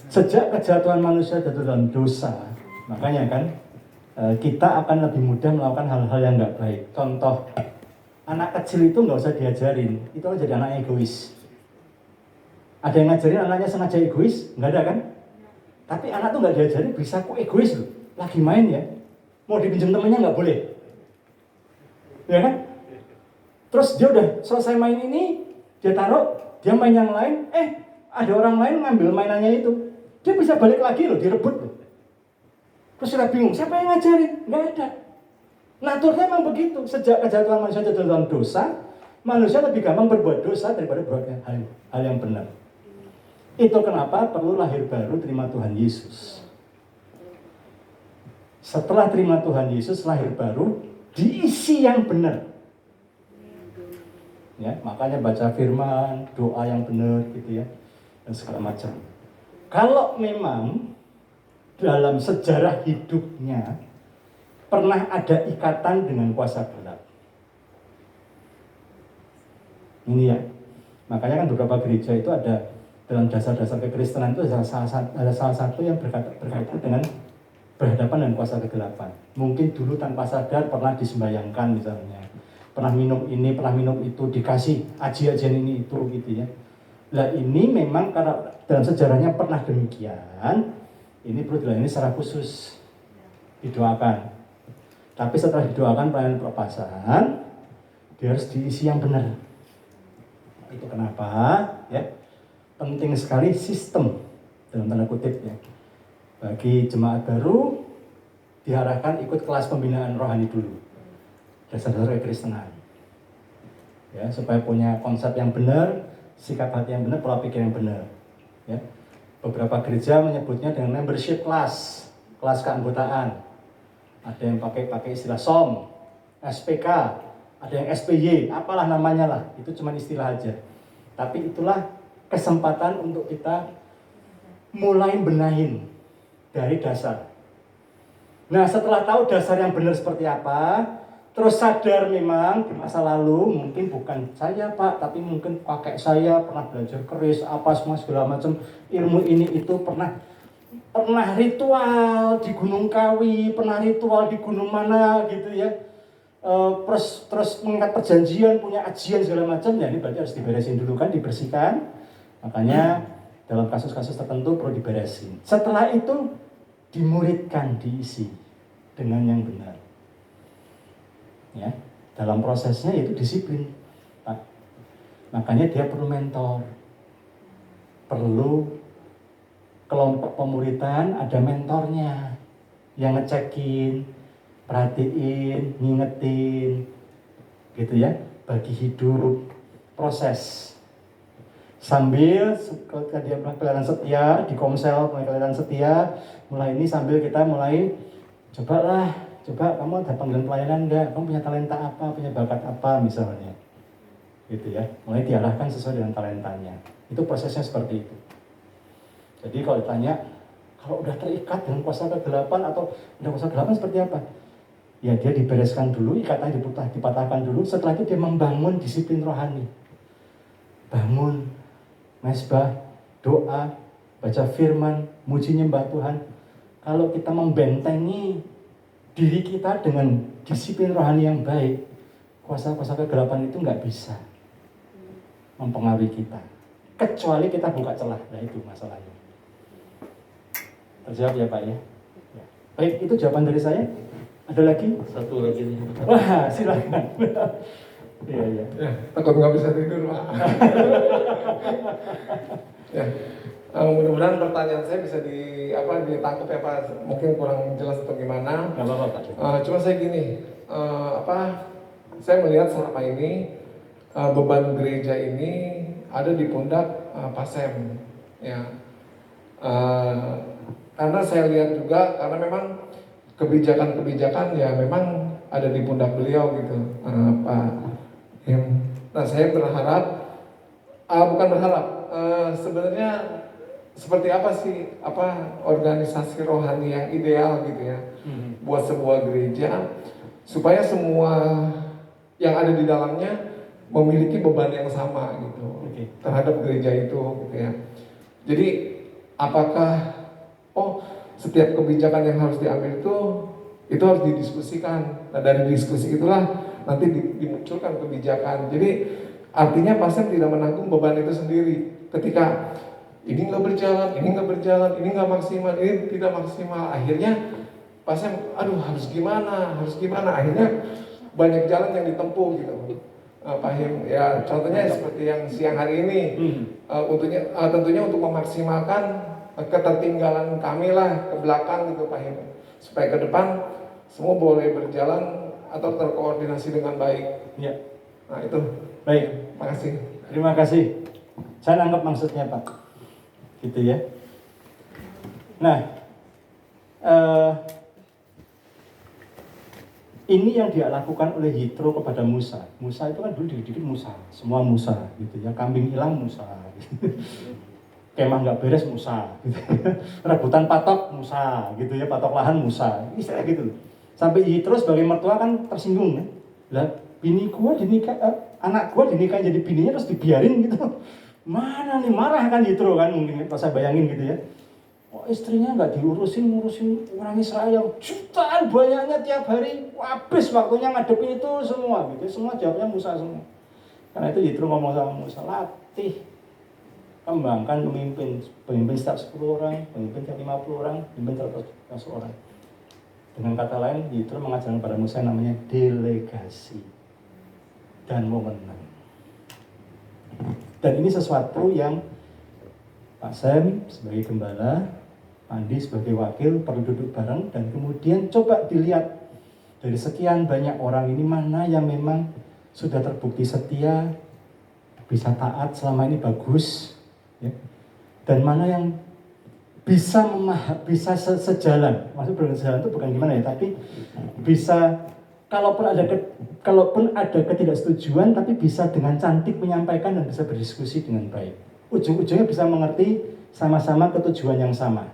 Sejak kejatuhan manusia jatuh dalam dosa, makanya kan kita akan lebih mudah melakukan hal-hal yang nggak baik. Contoh, anak kecil itu nggak usah diajarin, itu kan jadi anak egois. Ada yang ngajarin anaknya sengaja egois? Nggak ada kan? Tapi anak tuh nggak diajarin bisa kok egois loh. Lagi main ya, mau dipinjam temennya nggak boleh. Ya kan? Terus dia udah selesai main ini, dia taruh, dia main yang lain, ada orang lain ngambil mainannya itu. Dia bisa balik lagi loh, direbut loh. Terus sudah bingung, siapa yang ngajarin? Nggak ada. Naturnya memang begitu. Sejak kejatuhan manusia jatuh dalam dosa, manusia lebih gampang berbuat dosa daripada berbuat hal yang benar. Itu kenapa perlu lahir baru terima Tuhan Yesus. Setelah terima Tuhan Yesus, lahir baru, diisi yang benar. Ya, makanya baca firman, doa yang benar gitu ya, dan segala macam. Kalau memang dalam sejarah hidupnya pernah ada ikatan dengan kuasa gelap. Ini ya, makanya kan beberapa gereja itu ada dalam dasar-dasar kekristenan itu ada salah satu yang berkaitan dengan berhadapan dengan kuasa kegelapan. Mungkin dulu tanpa sadar pernah disembayangkan misalnya, pernah minum ini, pernah minum itu, dikasih ajian ini itu gitu ya. Nah ini memang karena dalam sejarahnya pernah demikian, ini perlu dilayani secara khusus, didoakan. Tapi setelah didoakan pelayanan pelepasan, dia harus diisi yang benar. Itu kenapa ya penting sekali sistem dalam tanda kutip ya. Bagi jemaat baru diarahkan ikut kelas pembinaan rohani dulu, dasar-dasar kekristenan ya, supaya punya konsep yang benar, sikap hati yang benar, pola pikir yang benar ya. Beberapa gereja menyebutnya dengan membership class, kelas keanggotaan. Ada yang pakai istilah SOM, SPK, ada yang SPY, apalah namanya lah, itu cuma istilah aja. Tapi itulah kesempatan untuk kita mulai benahin dari dasar. Nah setelah tahu dasar yang benar seperti apa, terus sadar memang di masa lalu mungkin bukan saya Pak, tapi mungkin kakek saya pernah belajar keris, apa semua segala macam ilmu ini itu pernah ritual di Gunung Kawi, pernah ritual di gunung mana gitu ya. Terus mengikat perjanjian, punya ajian segala macam, ya ini berarti harus diberesin dulu kan, dibersihkan. Makanya dalam kasus-kasus tertentu perlu diberesin. Setelah itu dimuridkan, diisi dengan yang benar. Ya, dalam prosesnya itu disiplin. Makanya dia perlu mentor, perlu kelompok pemuritan, ada mentornya yang ngecekin, perhatiin, ngingetin, gitu ya, bagi hidup, proses. Sambil ketika dia kelihatan setia di Komsel, kelihatan setia, mulai ini sambil kita mulai coba kamu ada panggilan pelayanan enggak, kamu punya talenta apa, punya bakat apa misalnya, gitu ya, mulai diarahkan sesuai dengan talentanya. Itu prosesnya seperti itu. Jadi kalau ditanya, kalau udah terikat dengan kuasa kegelapan atau udah kuasa kegelapan seperti apa? Ya dia dibereskan dulu, ikatannya dipatahkan dulu, setelah itu dia membangun disiplin rohani. Bangun mesbah, doa, baca firman, muji nyembah Tuhan. Kalau kita membentengi diri kita dengan disiplin rohani yang baik, kuasa-kuasa kegelapan itu nggak bisa mempengaruhi kita. Kecuali kita buka celah, nah itu masalahnya. Terjawab ya Pak ya? Ya. Baik, itu jawaban dari saya. Ada lagi? Satu lagi nih. Wah, silakan. Iya. Ya, takut nggak bisa tidur Pak. Ya, mudah-mudahan pertanyaan saya bisa ditangkap ya Pak. Mungkin kurang jelas atau gimana. Nggak apa-apa Pak. Cuma saya gini, saya melihat selama ini beban gereja ini ada di pundak Pak Sam. Ya, karena saya lihat juga karena memang kebijakan-kebijakan ya memang ada di pundak beliau gitu, Pak. Nah saya berharap, bukan berharap, sebenarnya seperti apa sih organisasi rohani yang ideal gitu ya buat sebuah gereja supaya semua yang ada di dalamnya memiliki beban yang sama gitu terhadap gereja itu gitu ya. Jadi apakah setiap kebijakan yang harus diambil itu harus didiskusikan. Nah dari diskusi itulah nanti dimunculkan kebijakan. Jadi artinya pasien tidak menanggung beban itu sendiri. Ketika ini nggak berjalan, ini nggak maksimal, ini tidak maksimal, akhirnya pasien, harus gimana? Akhirnya banyak jalan yang ditempuh gitu. Pak Him, ya contohnya seperti yang siang hari ini, tentunya untuk memaksimalkan ketertinggalan kami lah ke belakang gitu Pak Him, supaya ke depan semua boleh berjalan atau terkoordinasi dengan baik. Ya. Nah itu. Baik. Makasih. Terima kasih. Saya nangkep maksudnya Pak. Gitu ya. Nah, ini yang dia lakukan oleh Yitro kepada Musa. Musa itu kan dulu dikit-dikit Musa, semua Musa, gitu ya. Kambing hilang Musa, gitu. Kemah nggak beres Musa, gitu. Rebutan patok Musa, gitu ya. Patok lahan Musa, istilah gitu. Sampai Yitro sebagai mertua kan tersinggung, ya. Lah, bini gua dinikah, anak gua dinikahin jadi bininya terus dibiarin gitu. Mana nih, marah kan Yitro kan, mungkin saya bayangin gitu ya. istrinya nggak ngurusin orang Israel yang jutaan banyaknya tiap hari, habis waktunya ngadepin itu semua gitu. Semua jawabnya Musa semua. Karena itu Yitro ngomong sama Musa, latih, kembangkan pemimpin setiap 10 orang, pemimpin setiap 50 orang, pemimpin 100 orang. Dengan kata lain, Yitro mengajarkan pada Musa yang namanya delegasi dan wewenang. Dan ini sesuatu yang Pak Sam sebagai gembala, Andi sebagai wakil perlu duduk bareng dan kemudian coba dilihat dari sekian banyak orang ini mana yang memang sudah terbukti setia, bisa taat selama ini bagus, ya. Dan mana yang bisa sejalan. Maksud berjalan itu bukan gimana ya, tapi bisa kalaupun ada ketidaksetujuan tapi bisa dengan cantik menyampaikan dan bisa berdiskusi dengan baik. Ujung-ujungnya bisa mengerti sama-sama ketujuan yang sama.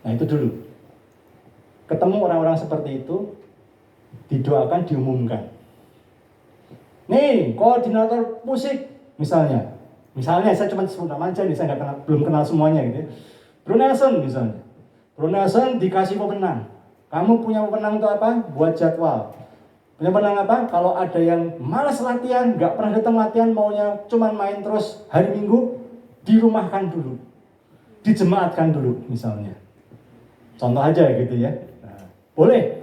Nah itu dulu. Ketemu orang-orang seperti itu, didoakan, diumumkan. Nih, koordinator musik misalnya saya cuma sebut nama aja nih, saya belum kenal semuanya gitu ya. Bro Nelson misalnya. Bro Nelson dikasih wewenang. Kamu punya wewenang untuk apa? Buat jadwal. Punya wewenang apa? Kalau ada yang malas latihan, nggak pernah datang latihan, maunya cuma main terus hari Minggu, dirumahkan dulu, dijemaatkan dulu misalnya. Contoh aja gitu ya. Nah, boleh.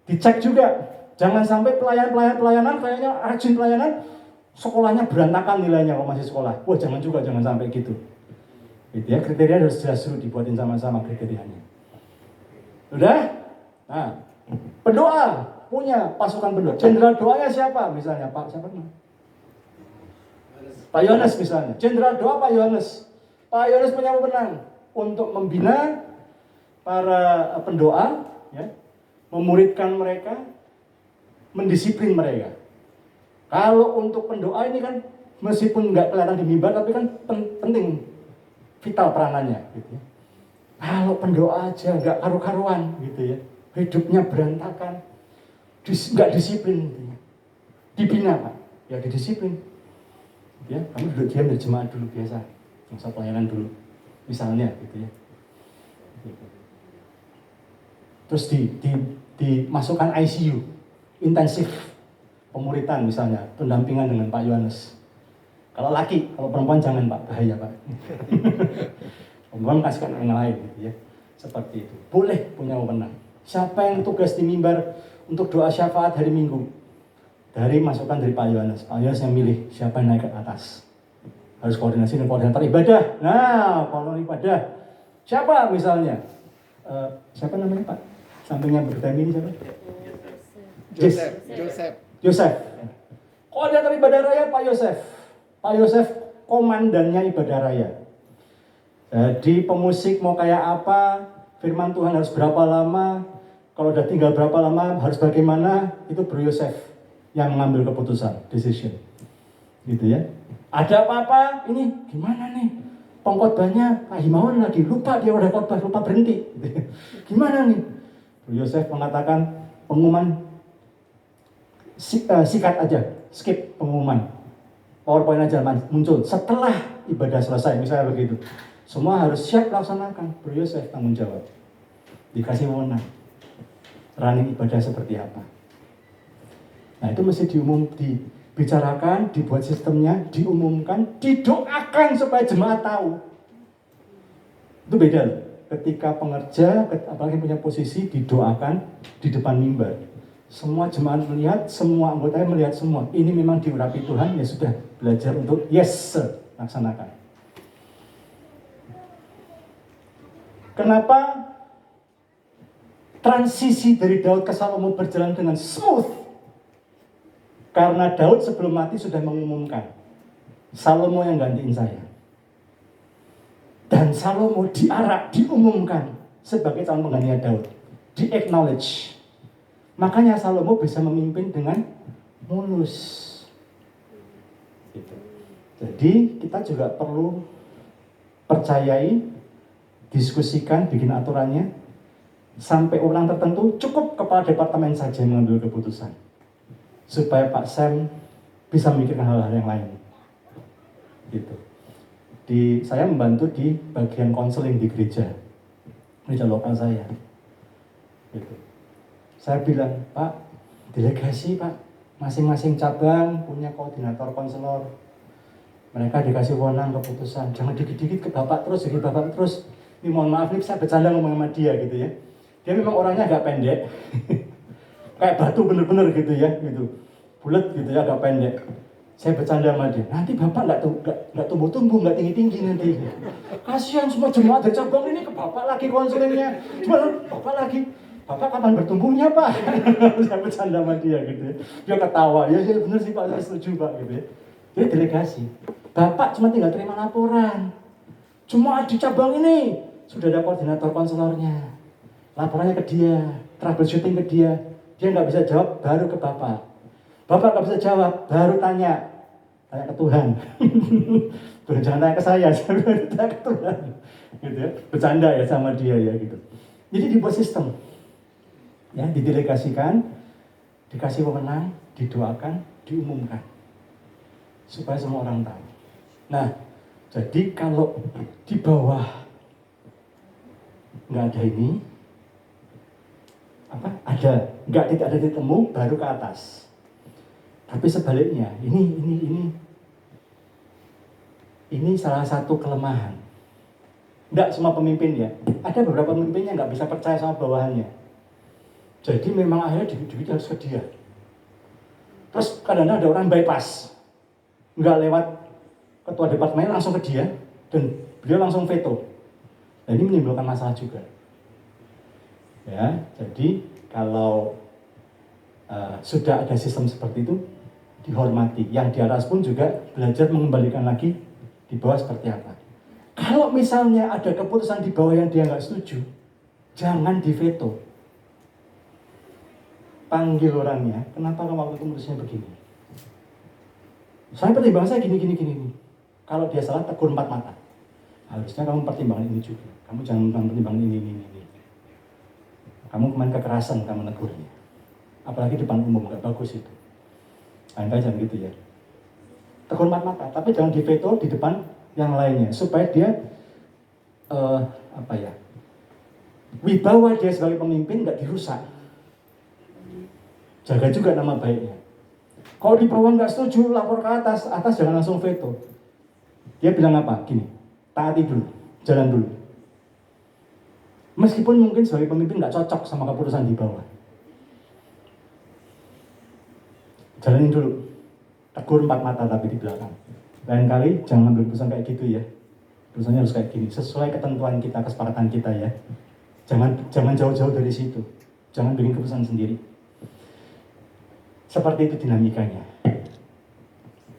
Dicek juga. Jangan sampai pelayanan kayaknya rajin pelayanan, sekolahnya berantakan nilainya kalau masih sekolah. Wah jangan sampai gitu. Gitu ya, kriteria harus jelas dulu dibuatin sama-sama kriterianya. Udah? Nah, pendoa punya pasukan pendoa. Jenderal doanya siapa? Misalnya Pak siapa namanya? Pak Yohanes misalnya. Jenderal doa Pak Yohanes. Pak Yohanes punya wewenang untuk membina para pendoa, ya, memuridkan mereka, mendisiplin mereka. Kalau untuk pendoa ini kan meskipun nggak kelihatan di mimbar, tapi kan penting, vital peranannya. Gitu ya. Kalau pendoa aja nggak karu-karuan, gitu ya, hidupnya berantakan, nggak disiplin, gitu ya. Dibina Pak, ya didisiplin. Ya, kamu duduk diam di jemaat dulu biasa, nggak usah pelayanan dulu, misalnya, gitu ya. Terus dimasukkan ICU, intensif pemuritan misalnya, pendampingan dengan Pak Yohanes. Kalau laki, kalau perempuan jangan Pak, bahaya Pak. Perempuan kasihkan yang lain gitu ya. Seperti itu. Boleh punya wewenang. Siapa yang tugas di mimbar untuk doa syafaat hari Minggu? Dari masukan dari Pak Yohanes. Pak Yohanes yang milih siapa yang naik ke atas. Harus koordinasi dengan koordinator ibadah. Nah, koordinator ibadah. Siapa misalnya? Siapa namanya Pak? Sampingnya bertemi ini siapa? Yosef. Koordinator ibadah raya Pak Yosef. Pak Yosef komandannya ibadah raya. Jadi pemusik mau kayak apa, firman Tuhan harus berapa lama, kalau udah tinggal berapa lama, harus bagaimana, itu Bro Yosef yang mengambil keputusan, decision. Gitu ya. Ada apa-apa, ini gimana nih, pengkhotbahnya Pak Himawan lagi, lupa dia udah khotbah, lupa berhenti. Gimana nih? Bro Yosef mengatakan pengumuman sikat aja, skip pengumuman. PowerPoint aja muncul setelah ibadah selesai, misalnya begitu. Semua harus siap laksanakan. Bro Yosef tanggung jawab. Dikasih wewenang. Running ibadah seperti apa. Nah itu mesti dibicarakan, dibuat sistemnya, diumumkan, didoakan supaya jemaat tahu. Itu beda loh. Ketika pengerja, apalagi punya posisi, didoakan di depan mimbar. Semua jemaat melihat, semua anggotanya melihat semua. Ini memang diurapi Tuhan, ya sudah belajar untuk yes sir, laksanakan. Kenapa transisi dari Daud ke Salomo berjalan dengan smooth? Karena Daud sebelum mati sudah mengumumkan, Salomo yang gantiin saya. Dan Salomo diumumkan sebagai calon penggantinya Daud. Di-acknowledge. Makanya Salomo bisa memimpin dengan mulus. Gitu. Jadi kita juga perlu percayai, diskusikan, bikin aturannya, sampai orang tertentu cukup kepala departemen saja yang mengambil keputusan. Supaya Pak Sam bisa memikirkan hal-hal yang lain. Gitu. Saya membantu di bagian konseling di gereja lokal saya. Gitu. Saya bilang, Pak, delegasi Pak, masing-masing cabang punya koordinator konselor. Mereka dikasih wewenang keputusan, jangan dikit-dikit ke bapak terus, jadi bapak terus. Ini mohon maaf nih, saya bercanda ngomong sama dia gitu ya. Dia memang orangnya agak pendek, kayak batu bener-bener gitu ya, gitu, bulat gitu ya, agak pendek. Saya bercanda sama dia, nanti bapak nggak tumbuh-tumbuh, nggak tinggi-tinggi nanti. Kasihan semua jemaat dari cabang ini ke bapak lagi konselingnya, cuma bapak lagi. Bapak kapan bertumbuhnya Pak? Saya bercanda sama dia gitu ya. Dia ketawa, ya bener sih Pak, saya setuju Pak gitu ya. Jadi delegasi. Bapak cuma tinggal terima laporan. Cuma di cabang ini sudah ada koordinator konselornya. Laporannya ke dia, troubleshooting ke dia. Dia nggak bisa jawab, baru ke Bapak. Bapak nggak bisa jawab, baru tanya ke Tuhan. Jangan tanya ke saya tanya ke Tuhan. Gitu ya. Bercanda ya sama dia ya gitu. Jadi dibuat sistem. Ya, didelegasikan, dikasih wewenang, didoakan, diumumkan. Supaya semua orang tahu. Nah, jadi kalau di bawah nggak ada ini, tidak ada titik temu, baru ke atas. Tapi sebaliknya, ini salah satu kelemahan. Tidak semua pemimpin ya. Ada beberapa pemimpin yang nggak bisa percaya sama bawahannya. Jadi memang akhirnya duit harus ke dia. Terus kadang-kadang ada orang bypass, nggak lewat ketua departemen, langsung ke dia, dan beliau langsung veto. Nah, ini menimbulkan masalah juga. Ya, jadi kalau sudah ada sistem seperti itu, dihormati. Yang di atas pun juga belajar mengembalikan lagi di bawah seperti apa. Kalau misalnya ada keputusan di bawah yang dia nggak setuju, jangan diveto. Panggil orangnya, kenapa kamu waktu itu memutusnya begini? Saya pertimbangan saya gini. Kalau dia salah, tegur 4 mata. Harusnya kamu pertimbangkan ini juga. Kamu jangan pertimbangkan ini. Kamu kemarin kekerasan kamu negurnya. Apalagi depan umum, gak bagus itu. Anda jangan gitu ya. Tegur 4 mata, tapi jangan diveto di depan yang lainnya. Supaya dia, wibawa dia sebagai pemimpin gak dirusak. Jaga juga nama baiknya. Kalau di bawah nggak setuju, lapor ke atas jangan langsung veto. Dia bilang apa? Gini, taati dulu, jalan dulu. Meskipun mungkin sebagai pemimpin nggak cocok sama keputusan di bawah. Jalanin dulu, tegur 4 mata tapi di belakang. Lain kali jangan ambil keputusan kayak gitu ya. Keputusannya harus kayak gini, sesuai ketentuan kita, kesepakatan kita ya. Jangan jauh-jauh dari situ. Jangan bikin keputusan sendiri. Seperti itu dinamikanya.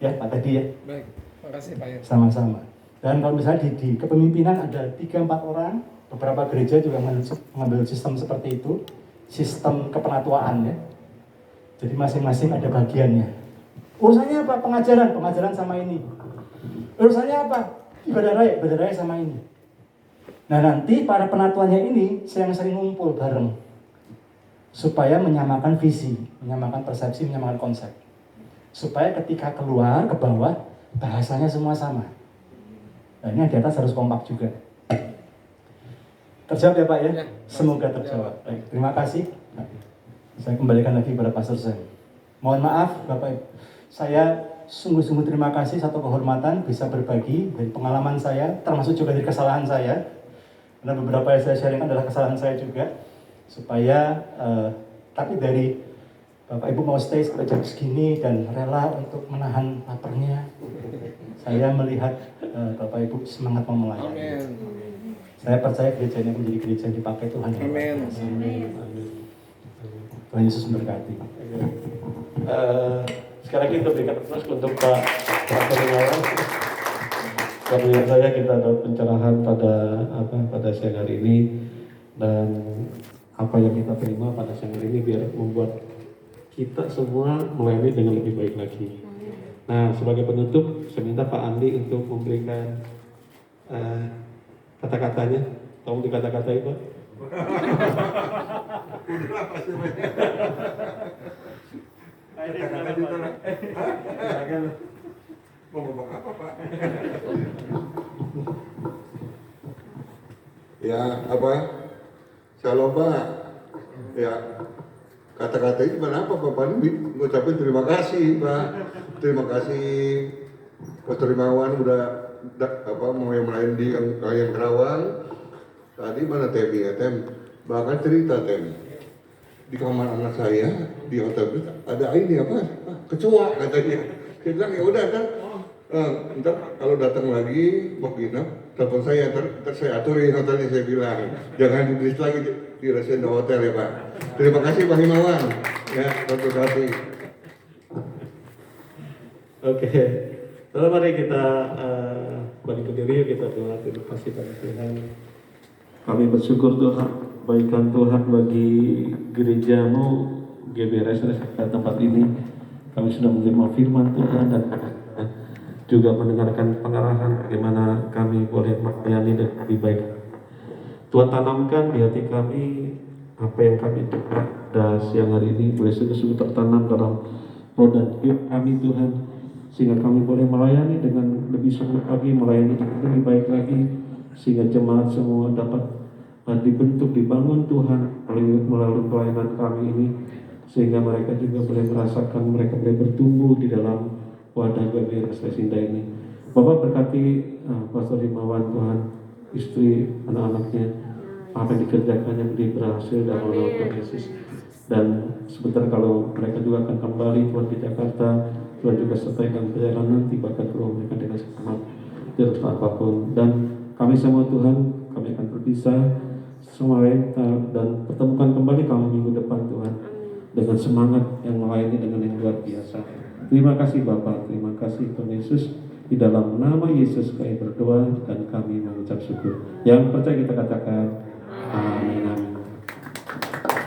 Ya, Pak Teddy ya. Baik, makasih Pak Yan. Sama-sama. Dan kalau misalnya di kepemimpinan ada 3-4 orang, beberapa gereja juga mengambil sistem seperti itu, sistem kepenatuaan ya. Jadi masing-masing ada bagiannya. Urusannya apa? Pengajaran sama ini. Urusannya apa? Ibadah raya sama ini. Nah nanti para penatuannya ini yang sering ngumpul bareng. Supaya menyamakan visi, menyamakan persepsi, menyamakan konsep. Supaya ketika keluar ke bawah, bahasanya semua sama. Nah ini yang di atas harus kompak juga. Terjawab ya Pak ya? Ya, Semoga terjawab. Baik, terima kasih. Saya kembalikan lagi kepada Pastor Zen. Mohon maaf Bapak Ibu, saya sungguh-sungguh terima kasih, satu kehormatan bisa berbagi dari pengalaman saya, termasuk juga dari kesalahan saya. Karena beberapa yang saya sharingkan adalah kesalahan saya juga. Supaya tapi dari Bapak Ibu mau stay sampai jam segini dan rela untuk menahan laparnya, saya melihat Bapak Ibu semangat mau melayani. Amin. Saya percaya gereja ini menjadi gereja yang dipakai Tuhan. Amin. Tuhan Yesus memberkati. Sekali lagi kita berikan terus untuk Pak Purnawan. Kemudian saya kita dapat pencerahan pada siang hari ini, dan apa yang kita terima pada siang hari ini biar membuat kita semua melayani dengan lebih baik lagi. Nah, sebagai penutup, saya minta Pak Andi untuk memberikan kata-katanya. Tolong dikata-katai Pak. Mau ngomong apa Pak? Ya apa? Shalom Pak. Ya kata-kata itu kenapa Bapak ini ngucapin terima kasih Pak. Terima kasih Pastor Rimawan udah mau yang melayani di yang Kerawang. Tadi mana Temi ya bahkan cerita Temi di kamar anak saya di hotel ada ini apa kecoa katanya. Saya bilang ya udah kan ntar kalau datang lagi mau nginep telepon saya ntar saya aturin hotelnya, saya bilang jangan dibeli lagi di Resenda Hotel ya Pak. Terima kasih Pak Himawan ya, satu kasih. Oke, lalu mari kita balik ke diri, kita doa terima kasih pada Tuhan. Kami bersyukur Tuhan, baikan Tuhan bagi gerejamu GBRS tempat ini. Kami sudah menerima firman Tuhan dan juga mendengarkan pengarahan bagaimana kami boleh melayani dan lebih baik. Tuhan tanamkan di hati kami apa yang kami dengar pada siang hari ini boleh sungguh-sungguh tertanam dalam roh dan hidup kami Tuhan, sehingga kami boleh melayani dengan lebih sungguh lagi, melayani dengan lebih baik lagi, sehingga jemaat semua dapat dibentuk, dibangun Tuhan melalui pelayanan kami ini, sehingga mereka juga boleh merasakan, mereka boleh bertumbuh di dalam wadah GBRS Resinda ini. Bapak berkati Pastor Himawan Tuhan, istri, anak-anaknya, apa yang dikerjakannya menjadi berhasil dalam nama Tuhan Yesus. Dan sebentar kalau mereka juga akan kembali Tuhan ke Jakarta, Tuhan juga sertaikan perjalanan nanti, bahkan kalau mereka dengan semangat terus apapun. Dan kami semua Tuhan, kami akan berpisah semua dan pertemukan kembali kami minggu depan Tuhan dengan semangat yang melayani dengan yang luar biasa. Terima kasih Bapak, terima kasih Tuhan Yesus. Di dalam nama Yesus kami berdoa dan kami mengucap syukur. Yang percaya kita katakan amin.